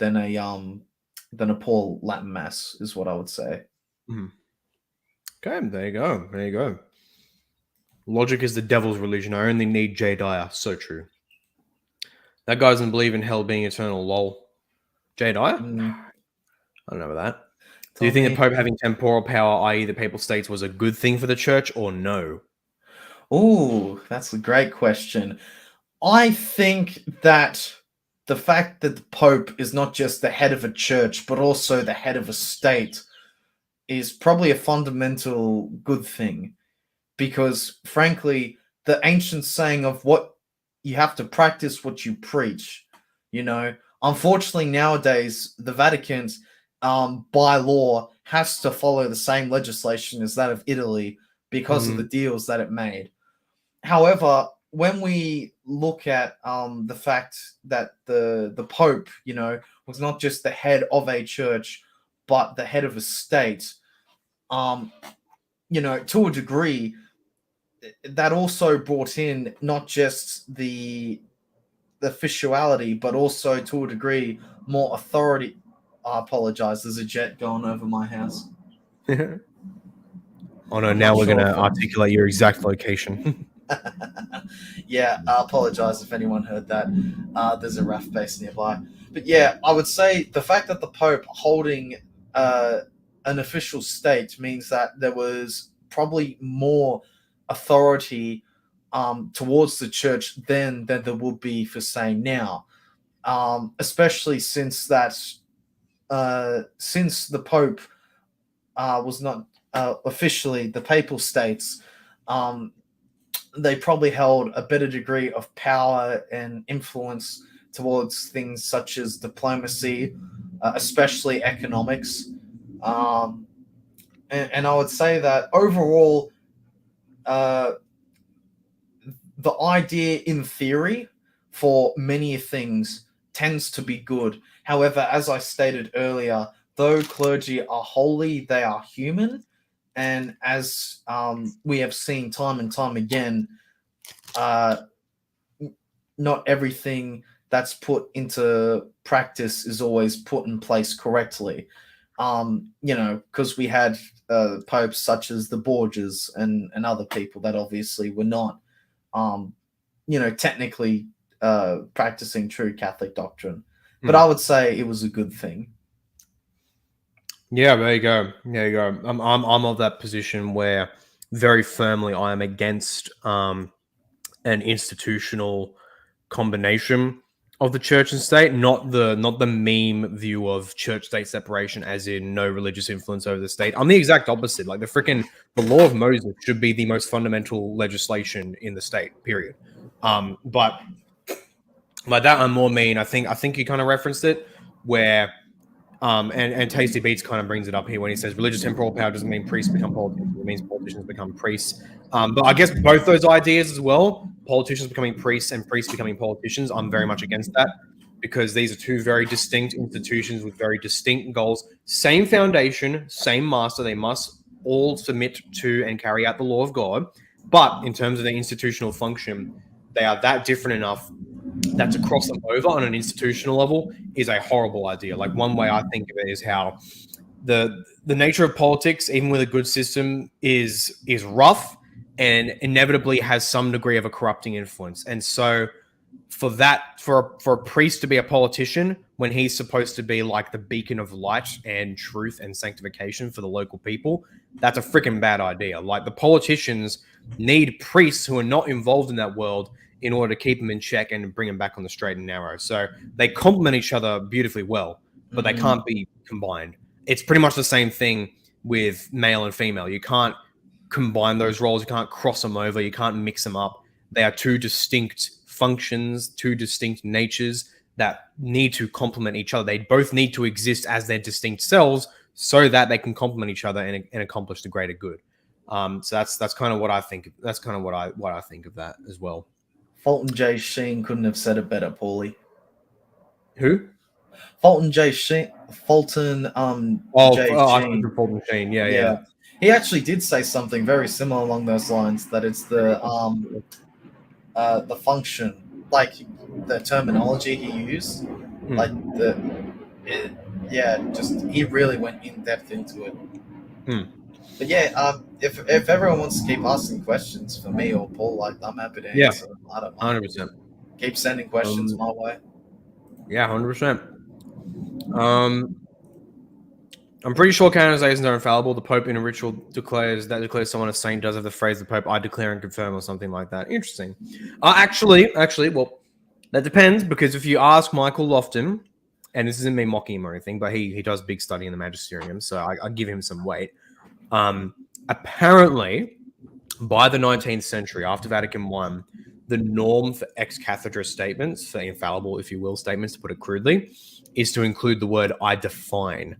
than a poor Latin mass is what I would say. Okay, there you go. There you go. Logic is the devil's religion. I only need J. Dyer. So true. That guy doesn't believe in hell being eternal. Lol. J. Dyer? I don't know about that. Do you think the Pope having temporal power, i.e. the Papal States, was a good thing for the Church or no? Oh, that's a great question. I think that the fact that the Pope is not just the head of a church, but also the head of a state is probably a fundamental good thing. Because, frankly, the ancient saying of what you have to practice what you preach, unfortunately nowadays, the Vatican, by law, has to follow the same legislation as that of Italy because of the deals that it made. However, when we look at the fact that the Pope, was not just the head of a church, but the head of a state, to a degree, that also brought in not just the officiality, but also to a degree more authority. I apologize. There's a jet going over my house. Oh no! Now we're going to articulate your exact location. Yeah, I apologize if anyone heard that. There's a RAF base nearby. But yeah, I would say the fact that the Pope holding an official state means that there was probably more authority towards the church then than there would be for saying now. Especially since the Pope was not officially the Papal States, they probably held a better degree of power and influence towards things such as diplomacy, especially economics. And I would say that overall, the idea in theory for many things tends to be good. However, as I stated earlier, though clergy are holy, they are human. And as we have seen time and time again, not everything that's put into practice is always put in place correctly. Because we had popes such as the Borgias and other people that obviously were not, technically practicing true Catholic doctrine. But I would say it was a good thing. Yeah, there you go. There you go. I'm of that position where very firmly I am against an institutional combination of the church and state, not the meme view of church state separation, as in no religious influence over the state. I'm the exact opposite. Like the law of Moses should be the most fundamental legislation in the state. Period. But by that I more mean I think you kind of referenced it, where And Tasty Beats kind of brings it up here when he says religious temporal power doesn't mean priests become politicians; it means politicians become priests. But I guess both those ideas as well, politicians becoming priests and priests becoming politicians, I'm very much against that, because these are two very distinct institutions with very distinct goals. Same foundation, same master. They must all submit to and carry out the law of God. But in terms of the institutional function, they are that different enough that to cross them over on an institutional level is a horrible idea. Like, one way I think of it is how the nature of politics, even with a good system, is rough and inevitably has some degree of a corrupting influence. And so for a priest to be a politician when he's supposed to be like the beacon of light and truth and sanctification for the local people, that's a freaking bad idea. Like, the politicians need priests who are not involved in that world in order to keep them in check and bring them back on the straight and narrow. So they complement each other beautifully well, but they can't be combined. It's pretty much the same thing with male and female. You can't combine those roles. You can't cross them over. You can't mix them up. They are two distinct functions, two distinct natures that need to complement each other. They both need to exist as their distinct selves so that they can complement each other and accomplish the greater good. So that's kind of what I think. That's kind of what I think of that as well. Fulton J. Sheen couldn't have said it better, Paulie. Who? Fulton J. Sheen. Fulton J. Sheen. Fulton Sheen. Yeah. He actually did say something very similar along those lines. That it's the function, like the terminology he used, like he really went in depth into it. But yeah, if everyone wants to keep asking questions for me or Paul, like, I'm happy to answer them. I don't mind. 100%. Keep sending questions my way. Yeah, 100%. I'm pretty sure canonizations are infallible. The Pope in a ritual declares someone a saint does have the phrase the Pope, I declare and confirm, or something like that. Interesting. Actually, well, that depends, because if you ask Michael Lofton, and this isn't me mocking him or anything, but he does big study in the magisterium, so I give him some weight. Apparently, by the 19th century, after Vatican I, the norm for ex cathedra statements, for infallible, if you will, statements, to put it crudely, is to include the word I define.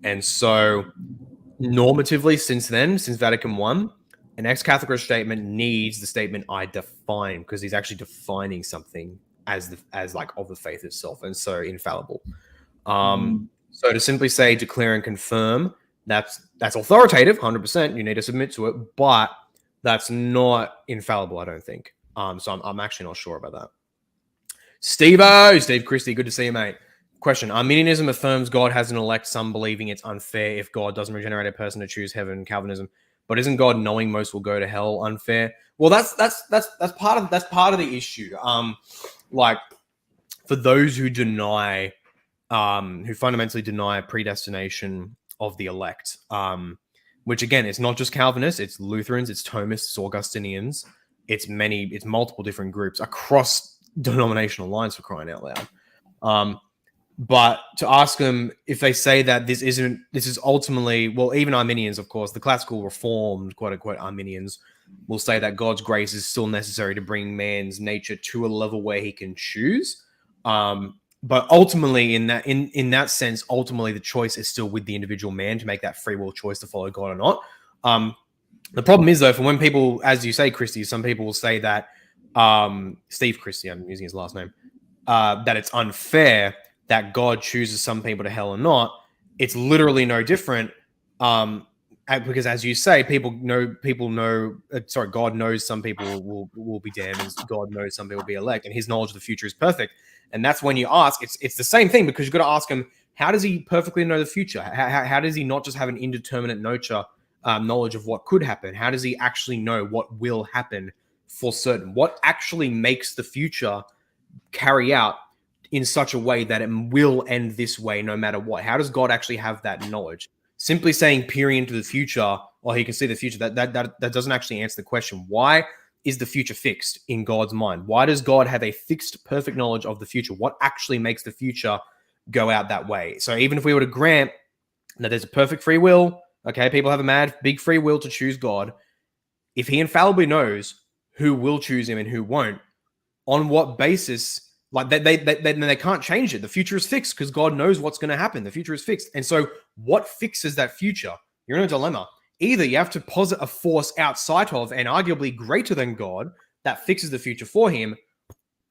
And so, normatively, since Vatican I, an ex cathedra statement needs the statement I define, because he's actually defining something as like of the faith itself, and so infallible. So to simply say declare and confirm, that's authoritative, 100%. You need to submit to it, but that's not infallible, I don't think. So I'm actually not sure about that. Steve Christie, good to see you, mate. Question: Arminianism affirms God has an elect, some believing it's unfair if God doesn't regenerate a person to choose heaven. Calvinism, but isn't God knowing most will go to hell unfair? Well, that's part of the issue. Like, for those who deny, who fundamentally deny predestination of the elect, which again, it's not just Calvinists, it's Lutherans, it's Thomists, it's Augustinians, it's multiple different groups across denominational lines, for crying out loud. But to ask them if they say that this is ultimately, well, even Arminians, of course, the classical reformed, quote unquote, Arminians will say that God's grace is still necessary to bring man's nature to a level where he can choose. But ultimately, in that sense, ultimately the choice is still with the individual man to make that free will choice to follow God or not. The problem is, though, for when people, as you say, Christie, some people will say that Steve Christie, I'm using his last name, that it's unfair that God chooses some people to hell or not. It's literally no different, because, as you say, God knows some people will be damned, and God knows some people will be elect, and His knowledge of the future is perfect. And that's when you ask, it's the same thing, because you've got to ask Him, how does He perfectly know the future? How does He not just have an indeterminate knowledge of what could happen? How does He actually know what will happen for certain? What actually makes the future carry out in such a way that it will end this way no matter what? How does God actually have that knowledge? Simply saying peering into the future, or He can see the future, that doesn't actually answer the question. Why is the future fixed in God's mind? Why does God have a fixed, perfect knowledge of the future? What actually makes the future go out that way? So even if we were to grant that there's a perfect free will, okay, people have a mad, big free will to choose God, if He infallibly knows who will choose Him and who won't, on what basis Like they can't change it. The future is fixed because God knows what's going to happen. The future is fixed. And so what fixes that future? You're in a dilemma. Either you have to posit a force outside of and arguably greater than God that fixes the future for him,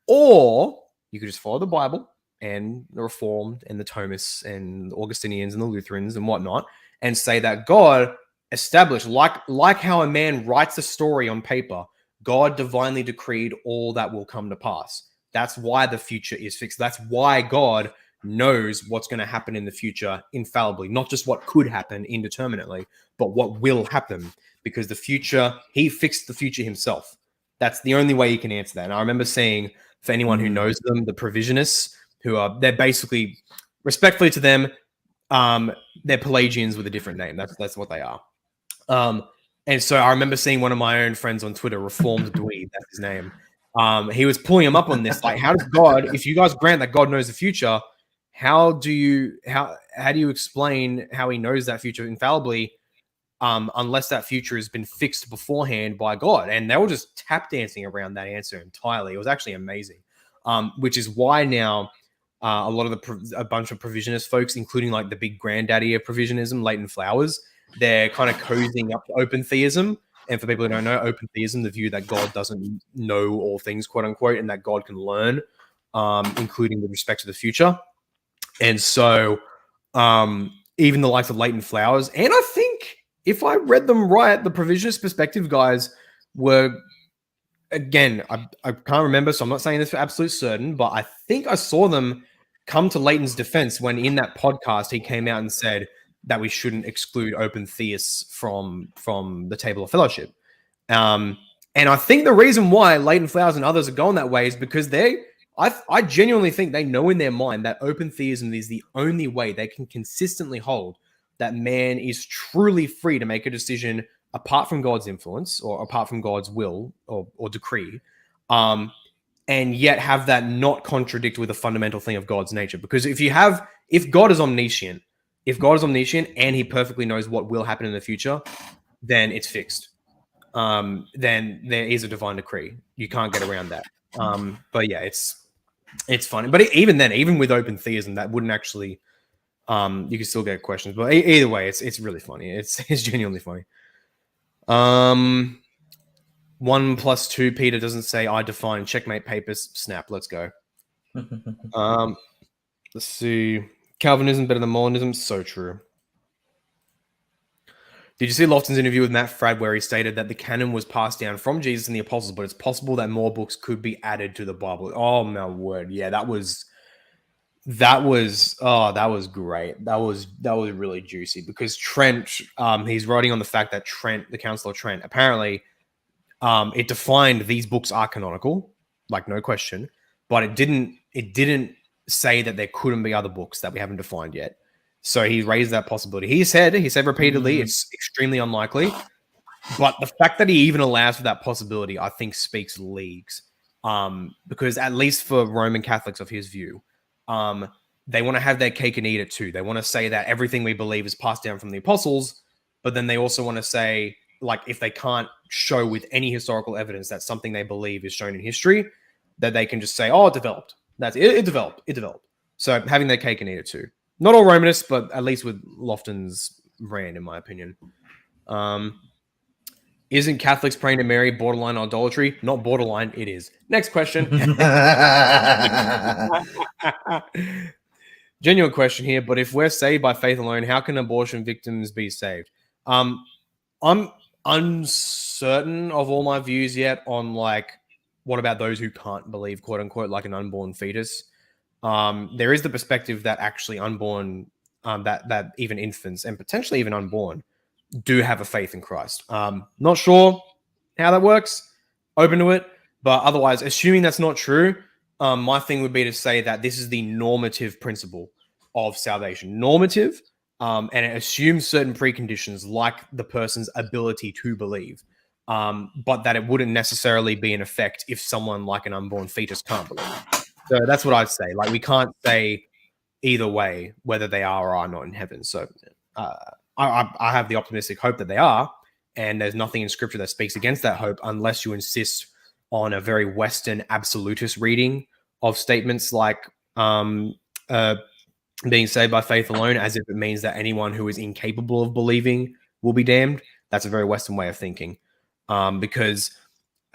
or you could just follow the Bible and the Reformed and the Thomists and the Augustinians and the Lutherans and whatnot and say that God established, like how a man writes a story on paper, God divinely decreed all that will come to pass. That's why the future is fixed. That's why God knows what's going to happen in the future infallibly, not just what could happen indeterminately, but what will happen, because the future, he fixed the future himself. That's the only way you can answer that. And I remember seeing, for anyone who knows them, the Provisionists, they're basically, respectfully to them, they're Pelagians with a different name. That's what they are. And so I remember seeing one of my own friends on Twitter, Reformed Dweeb, that's his name. He was pulling him up on this. Like, how does God, if you guys grant that God knows the future, how do you explain how he knows that future infallibly, unless that future has been fixed beforehand by God? And they were just tap dancing around that answer entirely. It was actually amazing. Which is why now a lot of a bunch of provisionist folks, including like the big granddaddy of provisionism, Leighton Flowers, they're kind of cozying up to open theism. And for people who don't know, open theism, the view that God doesn't know all things, quote unquote, and that God can learn, including with respect to the future. And so even the likes of Leighton Flowers, and I think if I read them right, the provisionist perspective guys were, again, I can't remember, so I'm not saying this for absolute certain, but I think I saw them come to Leighton's defense when in that podcast he came out and said that we shouldn't exclude open theists from the table of fellowship. And I think the reason why Leighton Flowers and others are going that way is because I genuinely think they know in their mind that open theism is the only way they can consistently hold that man is truly free to make a decision apart from God's influence or apart from God's will or decree, and yet have that not contradict with a fundamental thing of God's nature. Because if God is omniscient, and he perfectly knows what will happen in the future, then it's fixed. Then there is a divine decree. You can't get around that. But yeah, it's funny. But even then, even with open theism, that wouldn't actually, you can still get questions. But either way, it's really funny. It's genuinely funny. 1 + 2, Peter doesn't say I define checkmate papers. Snap, let's go. Let's see. Calvinism better than Molinism? So true. Did you see Lofton's interview with Matt Fradd where he stated that the canon was passed down from Jesus and the apostles, but it's possible that more books could be added to the Bible? Oh my word. Yeah, that was great. That was really juicy, because Trent, he's writing on the fact that Trent, the Council of Trent, apparently it defined these books are canonical, like no question, but it didn't say that there couldn't be other books that we haven't defined yet. So he raised that possibility. He said repeatedly it's extremely unlikely, but the fact that he even allows for that possibility, I think, speaks leagues. Because at least for Roman Catholics of his view, they want to have their cake and eat it too. They want to say that everything we believe is passed down from the apostles, but then they also want to say, like, if they can't show with any historical evidence that something they believe is shown in history, that they can just say, oh, it developed. That's it. It developed. So having their cake and eat it too. Not all Romanists, but at least with Lofton's brand, in my opinion. Isn't Catholics praying to Mary borderline idolatry? Not borderline, it is. Next question. Genuine question here, but if we're saved by faith alone, how can abortion victims be saved? I'm uncertain of all my views yet on, like, what about those who can't believe, quote unquote, like an unborn fetus? There is the perspective that actually unborn, that even infants and potentially even unborn do have a faith in Christ. Not sure how that works. Open to it. But otherwise, assuming that's not true, my thing would be to say that this is the normative principle of salvation. Normative, and it assumes certain preconditions like the person's ability to believe, but that it wouldn't necessarily be in effect if someone like an unborn fetus can't believe. So that's what I'd say. Like, we can't say either way whether they are or are not in heaven. So I have the optimistic hope that they are, and there's nothing in Scripture that speaks against that hope, unless you insist on a very Western absolutist reading of statements like being saved by faith alone, as if it means that anyone who is incapable of believing will be damned. That's a very Western way of thinking, because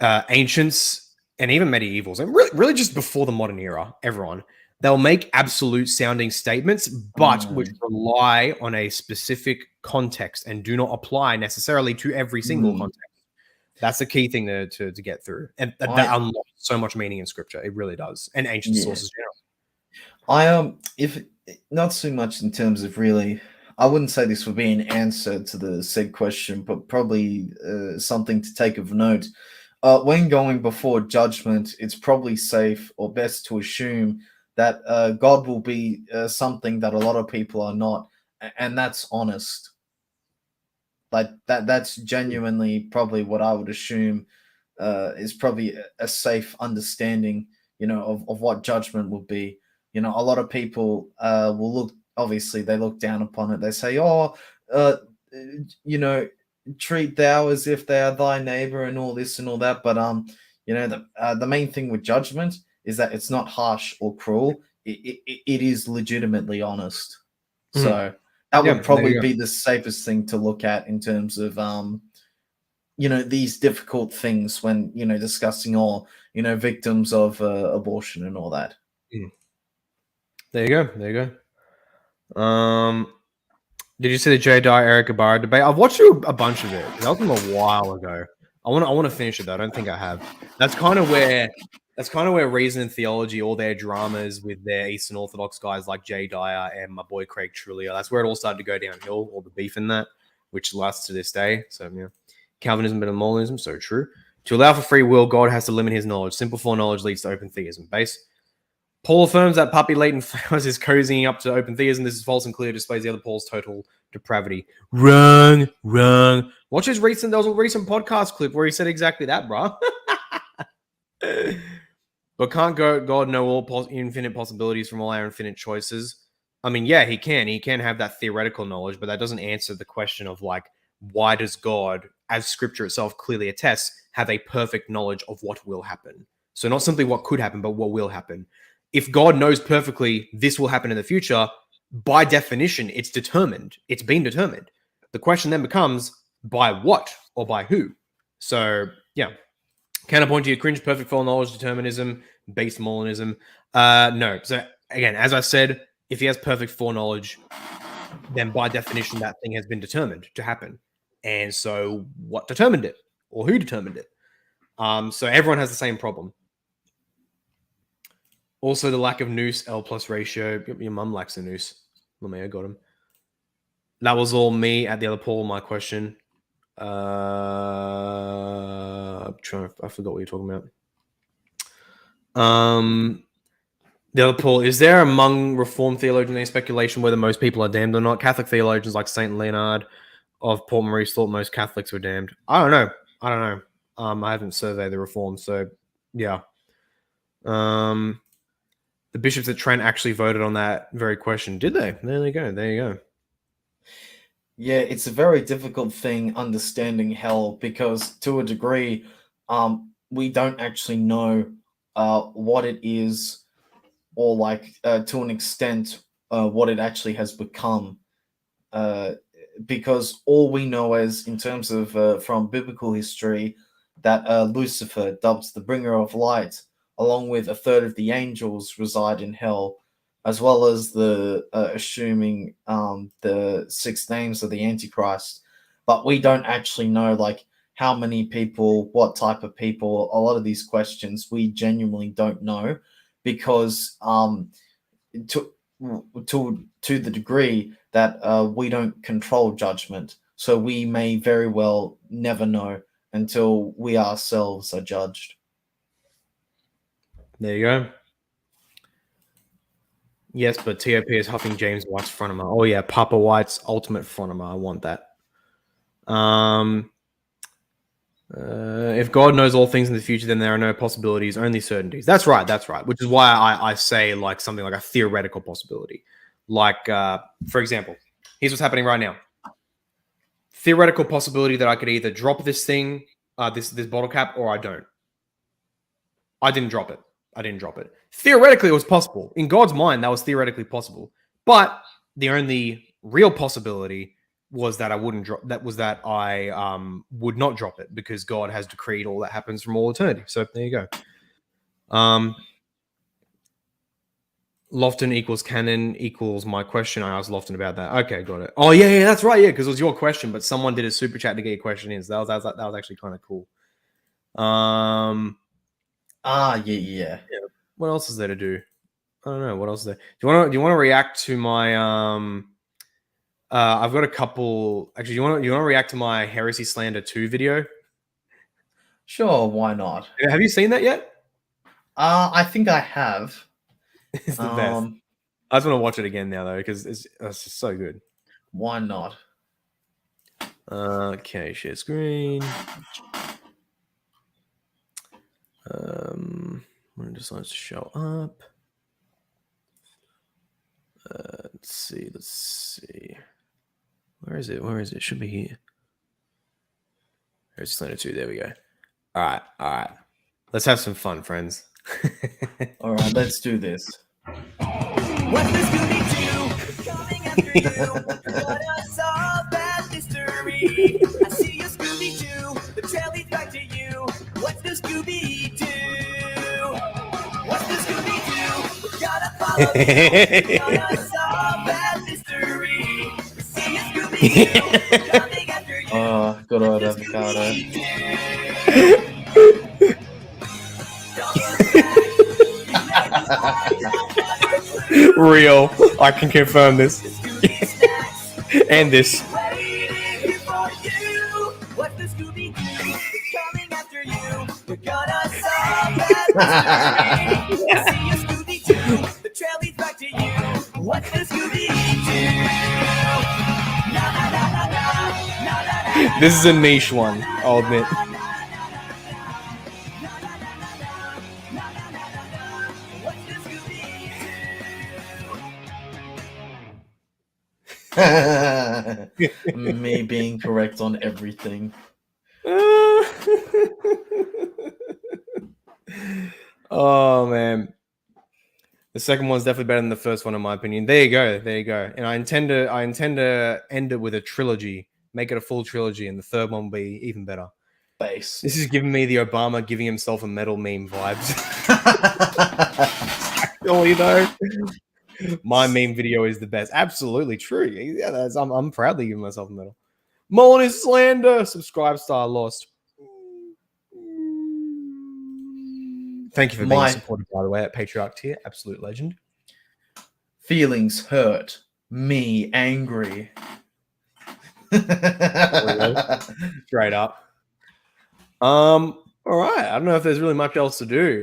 ancients and even medievals, and really just before the modern era, they'll make absolute sounding statements, but which rely on a specific context and do not apply necessarily to every single context. That's the key thing to get through, and that unlocks so much meaning in Scripture. It really does, and ancient sources generally. If not so much in terms of really, I wouldn't say this would be an answer to the said question, but probably something to take of note. When going before judgment, it's probably safe or best to assume that God will be something that a lot of people are not, and that's honest. Like that's genuinely probably what I would assume is probably a safe understanding, of what judgment will be. A lot of people will look, obviously they look down upon it. They say, treat thou as if they are thy neighbor and all this and all that. But the main thing with judgment is that it's not harsh or cruel. It is legitimately honest. So that would probably be the safest thing to look at in terms of these difficult things when discussing all victims of abortion and all that. There you go. Did you see the J. Dye Eric Ibarra debate? I've watched a bunch of it. That was from a while ago. I want to finish it though. I don't think I have. That's kind of where Reason and Theology, all their dramas with their Eastern Orthodox guys like Jay Dyer and my boy Craig Trullia, that's where it all started to go downhill, all the beef in that, which lasts to this day. So yeah, Calvinism and Molinism, so true. To allow for free will, God has to limit his knowledge. Simple foreknowledge leads to open theism. Base. Paul affirms that puppy latent flowers is cozying up to open theism. This is false and clear displays the other Paul's total depravity. Wrong. Watch his recent podcast clip where he said exactly that, bro. But can't God know all infinite possibilities from all our infinite choices? I mean, yeah, he can. He can have that theoretical knowledge, but that doesn't answer the question of like, why does God, as Scripture itself clearly attests, have a perfect knowledge of what will happen? So not simply what could happen, but what will happen. If God knows perfectly this will happen in the future, by definition, it's determined. It's been determined. The question then becomes, by what or by who? So, yeah. Counterpoint to your cringe, perfect foreknowledge, determinism, based Molinism. No. So, again, as I said, if he has perfect foreknowledge, then by definition, that thing has been determined to happen. And so, what determined it? Or who determined it? So, everyone has the same problem. Also, the lack of nous L plus ratio. Your mum lacks a nous. I got him. That was all me at the other poll. My question. I forgot what you're talking about. The other poll: is there among Reformed theologians any speculation whether most people are damned or not? Catholic theologians like Saint Leonard of Port Maurice thought most Catholics were damned. I don't know. I haven't surveyed the Reformed, so yeah. The bishops at Trent actually voted on that very question. Did they? There you go. Yeah, it's a very difficult thing understanding hell because to a degree, we don't actually know what it is or to an extent what it actually has become. Because all we know is in terms of from biblical history that Lucifer, dubbed the bringer of light, along with a third of the angels reside in hell, as well as the assuming the 6 names of the Antichrist. But we don't actually know how many people, what type of people. A lot of these questions we genuinely don't know because to the degree that we don't control judgment. So we may very well never know until we ourselves are judged. There you go. Yes, but TOP is huffing James White's frontier. Oh yeah, Papa White's ultimate frontier. I want that. If God knows all things in the future, then there are no possibilities, only certainties. That's right. Which is why I say something like a theoretical possibility. For example, here's what's happening right now. Theoretical possibility that I could either drop this thing, this bottle cap, or I don't. I didn't drop it. Theoretically, it was possible. In God's mind, that was theoretically possible. But the only real possibility was that I wouldn't drop. That was that I would not drop it because God has decreed all that happens from all eternity. So there you go. Lofton equals canon equals my question. I asked Lofton about that. Okay, got it. Oh yeah, that's right. Yeah, because it was your question, but someone did a super chat to get your question in. So that was actually kind of cool. Yeah. What else is there to do? I don't know. What else is there? Do you want to react to my I've got a couple. Actually, you want to react to my Heresy Slander 2 video? Sure, why not? Have you seen that yet? I think I have. It's the best. I just want to watch it again now though because it's just so good. Why not? Okay, share screen. When it decides to show up. Let's see. Where is it? It should be here. Here's Slander 2. There we go. All right. Let's have some fun, friends. All right, let's do this. What's the Scooby-Doo coming after you? What a solve that mystery. I see you, Scooby-Doo. The trail leads back to you. What's the Scooby-Doo? What's the Scooby-Doo? We gotta follow you. Gotta solve that mystery. I see you, Scooby-Doo coming after you. Oh, good old avocado. Real. I can confirm this. And this. This is a niche one, I'll admit. Me being correct on everything. Oh man, the second one's definitely better than the first one in my opinion. There you go. And I intend to end it with a trilogy, make it a full trilogy, and the third one will be even better. Base. This is giving me the Obama giving himself a medal meme vibes. Actually, though, my meme video is the best. Absolutely true. Yeah, I'm proudly giving myself a medal. Mullen is slander. Subscribe star lost. Thank you for being supported, by the way, at Patriarch tier. Absolute legend. Feelings hurt. Me angry. Straight up. All right. I don't know if there's really much else to do.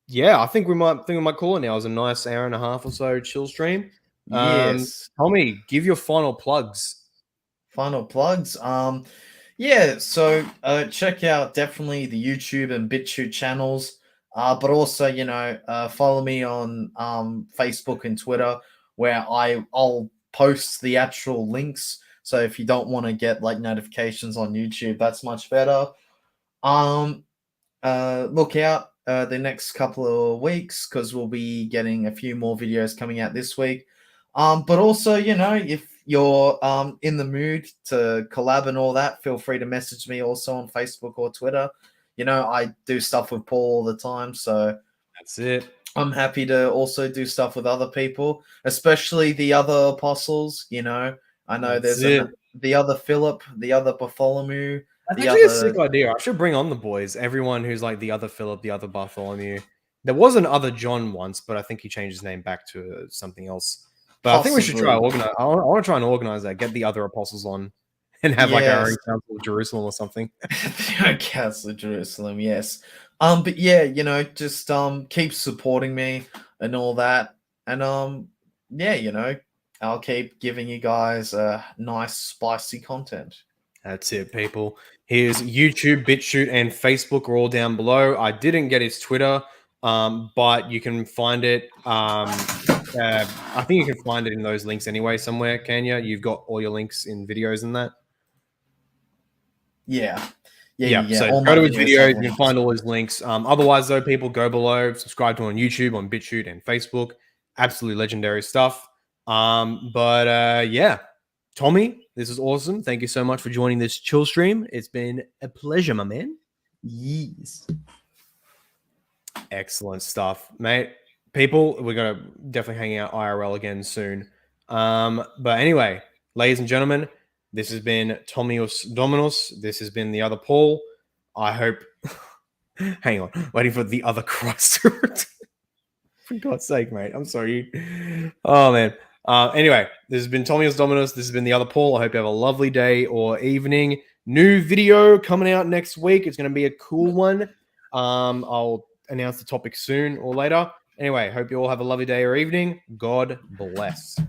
Yeah, I think we might call it now. It was a nice hour and a half or so chill stream. Yes. Tommy, give your final plugs. Yeah, so check out definitely the YouTube and BitChute channels, but also follow me on Facebook and Twitter, where I'll post the actual links. So if you don't want to get like notifications on YouTube, that's much better. Look out the next couple of weeks because we'll be getting a few more videos coming out this week. But also, if you're in the mood to collab and all that, feel free to message me also on Facebook or Twitter. I do stuff with Paul all the time, so that's it. I'm happy to also do stuff with other people, especially the other apostles. I know there's the other Philip, the other Bartholomew. That's actually a sick idea. I should bring on the boys, everyone who's like the other Philip, the other Bartholomew. There was an other John once, but I think he changed his name back to something else. But possibly. I think we should try organize. I want to try and organize that. Get the other apostles on, and have like our own Council of Jerusalem or something. Council of Jerusalem, yes. But yeah, just keep supporting me and all that, and yeah, I'll keep giving you guys nice spicy content. That's it, people. Here's YouTube, BitChute, and Facebook are all down below. I didn't get his Twitter, but you can find it. I think you can find it in those links anyway somewhere, can you? You've got all your links in videos and that? Yeah. So All go my to his videos video. have You can links. find all his links. Otherwise, though, people go below, subscribe to him on YouTube, on BitChute, and Facebook. Absolutely legendary stuff. Yeah, Tommy, this is awesome. Thank you so much for joining this chill stream. It's been a pleasure, my man. Yes. Excellent stuff, mate. People, we're gonna definitely hang out IRL again soon. But anyway, ladies and gentlemen, this has been Thomivs Dominus. This has been the other Paul. I hope. Hang on, waiting for the other Christ. For God's sake, mate. I'm sorry. Oh man. Anyway, this has been Thomivs Dominus. This has been the other Paul. I hope you have a lovely day or evening. New video coming out next week. It's going to be a cool one. I'll announce the topic soon or later. Anyway, hope you all have a lovely day or evening. God bless.